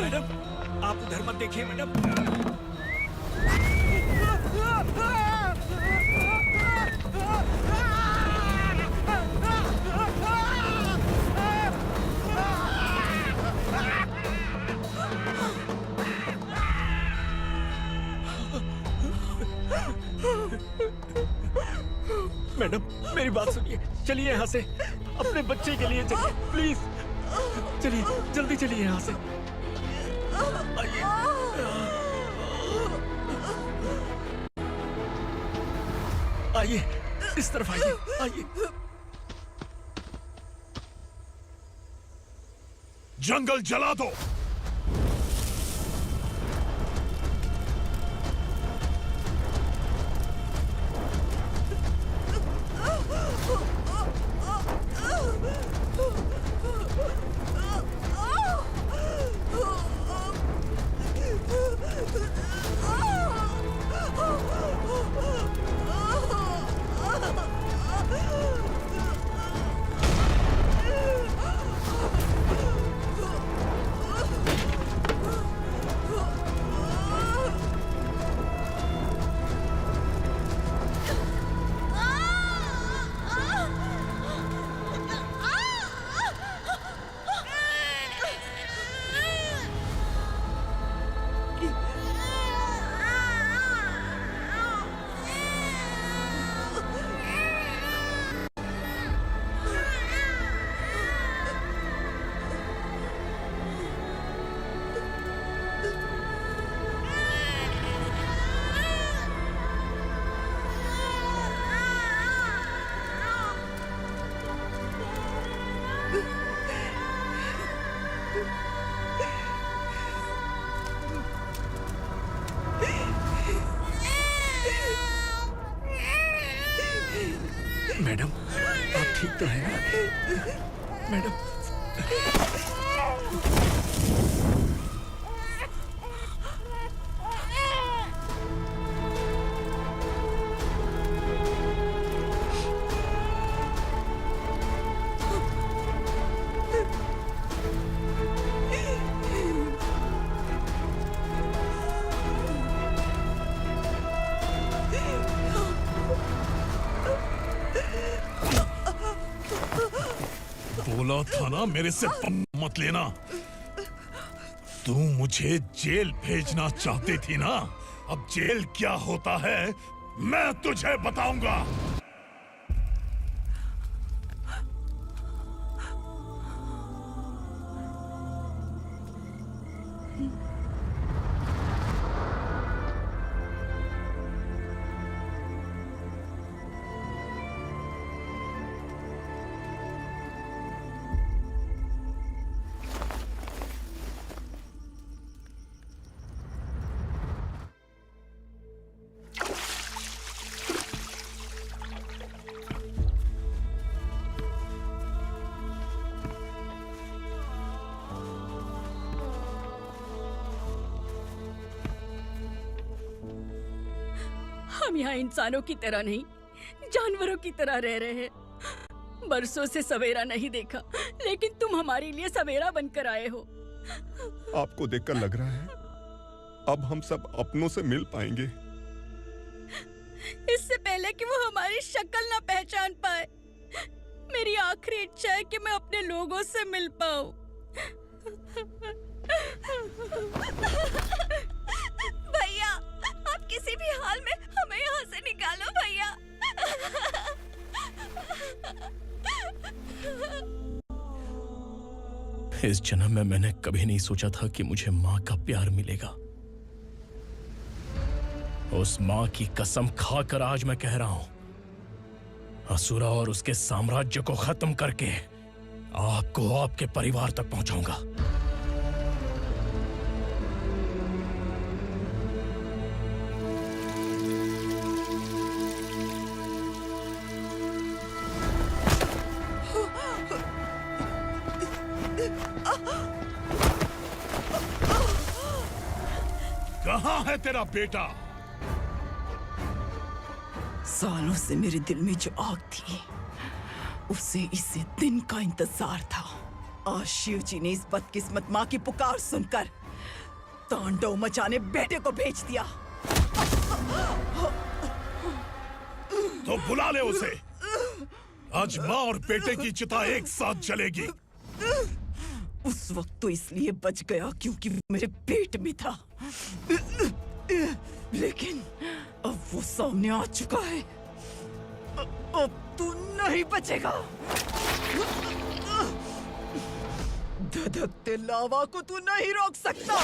मैडम, आप उधर मत देखिए मैडम। मैडम, मेरी बात सुनिए। चलिए यहाँ से, अपने बच्चे के लिए चलिए प्लीज। चलिए, जल्दी चलिए यहाँ से। आइए, इस तरफ आइए। जंगल जला दो। मैडम, आप ठीक तो हैं? मैडम, बोला था ना मेरे से मत लेना। तू मुझे जेल भेजना चाहती थी ना, अब जेल क्या होता है मैं तुझे बताऊंगा। हम यहाँ इंसानों की तरह नहीं, जानवरों की तरह रह रहे हैं। बरसों से सवेरा नहीं देखा, लेकिन तुम हमारे लिए सवेरा बनकर आए हो। आपको देखकर लग रहा है अब हम सब अपनों से मिल पाएंगे। इससे पहले कि वो हमारी शक्ल ना पहचान पाए, मेरी आखिरी इच्छा है कि मैं अपने लोगों से मिल पाऊं। भैया, आप किसी भी हाल में हमें यहाँ से निकालो भैया। इस जन्म में मैंने कभी नहीं सोचा था कि मुझे माँ का प्यार मिलेगा। उस माँ की कसम खाकर आज मैं कह रहा हूं, असुरा और उसके साम्राज्य को खत्म करके आपको आपके परिवार तक पहुंचाऊंगा। कहाँ है तेरा बेटा? सालों से मेरे दिल में जो आग थी, उसे इसी दिन का इंतजार था। आज शिव जी ने इस बदकिस्मत माँ की पुकार सुनकर तांडव मचाने बेटे को भेज दिया। तो बुला ले उसे। आज माँ और बेटे की चिता एक साथ जलेगी। उस वक्त तो इसलिए बच गया क्योंकि वो मेरे पेट में था, लेकिन अब वो सामने आ चुका है। अब तू नहीं बचेगा। धधकते लावा को तू नहीं रोक सकता।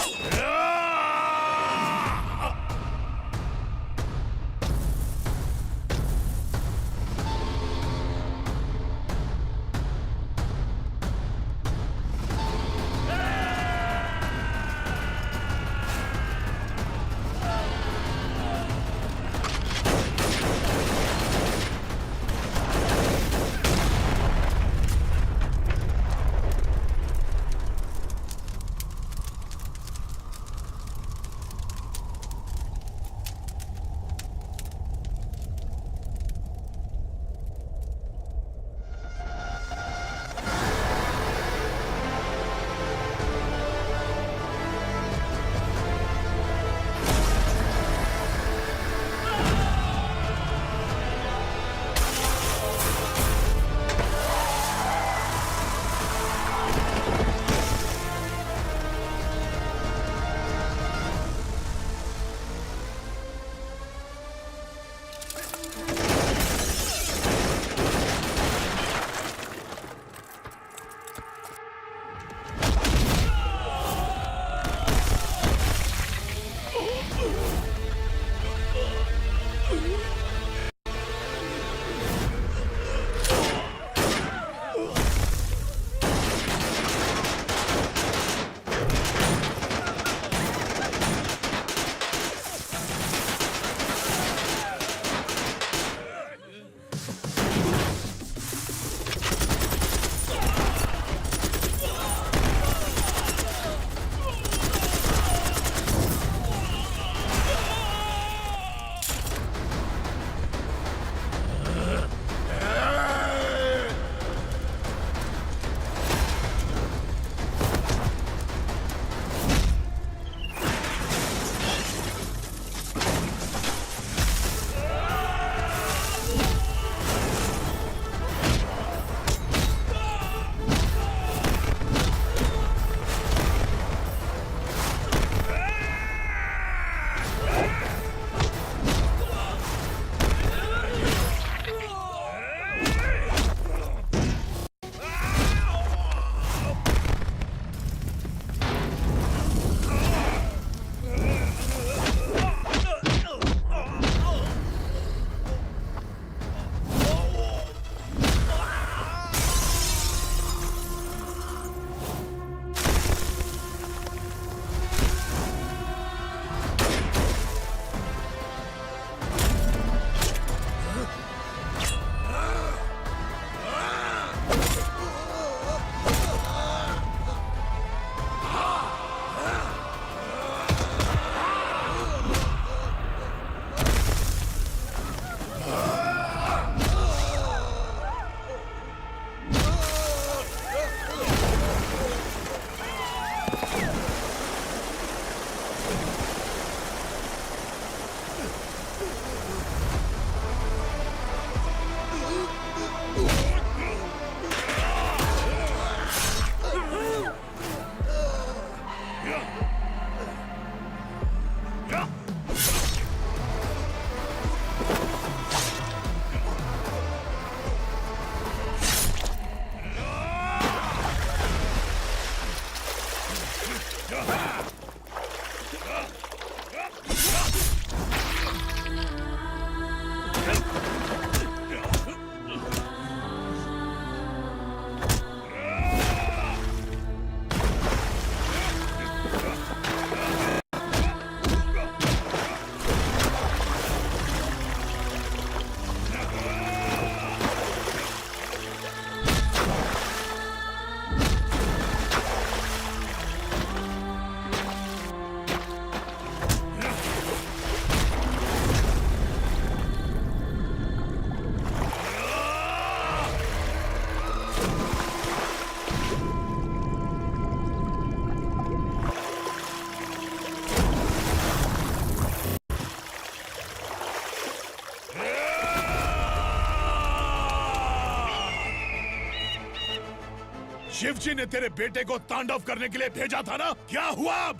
शिवजी ने तेरे बेटे को तांडव करने के लिए भेजा था ना, क्या हुआ अब?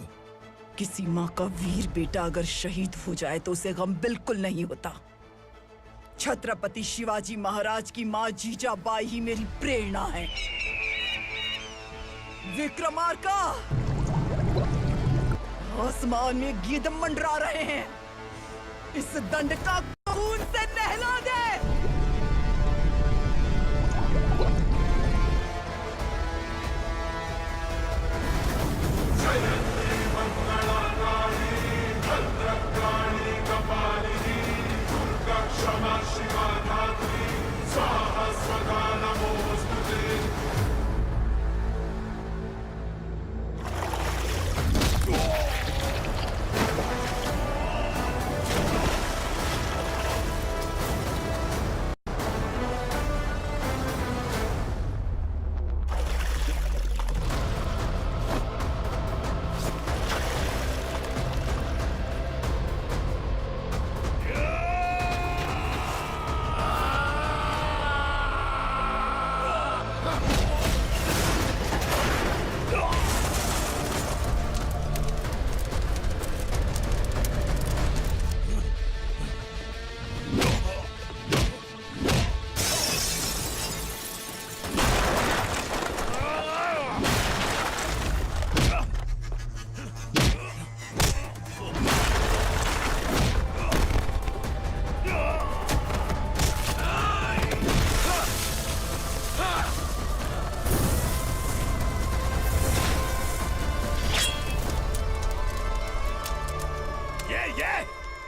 किसी माँ का वीर बेटा अगर शहीद हो जाए तो उसे गम बिल्कुल नहीं होता। छत्रपति शिवाजी महाराज की माँ जीजाबाई ही मेरी प्रेरणा है। विक्रमार्का, आसमान में गीत मंडरा रहे हैं, इस दंड का खून से नहला दे।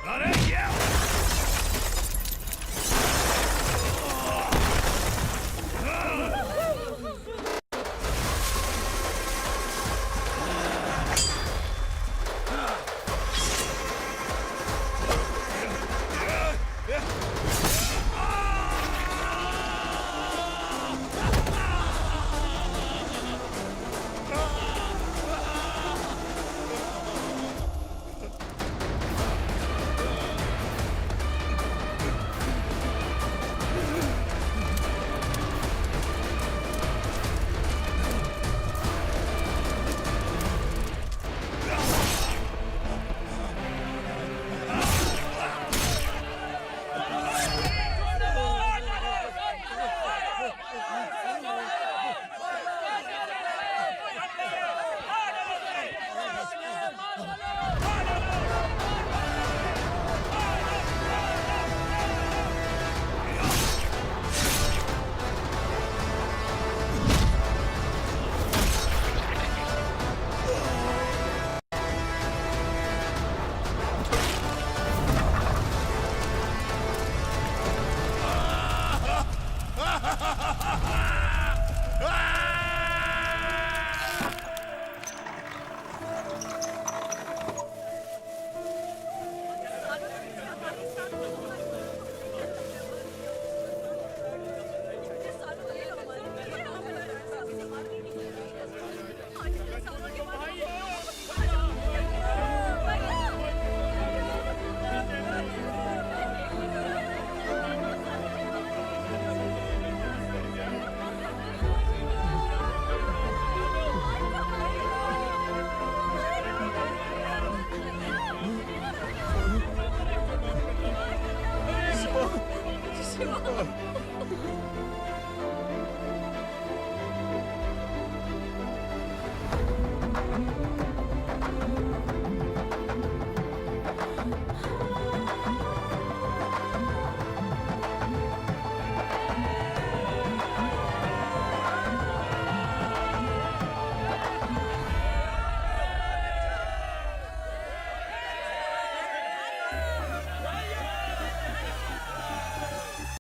अरे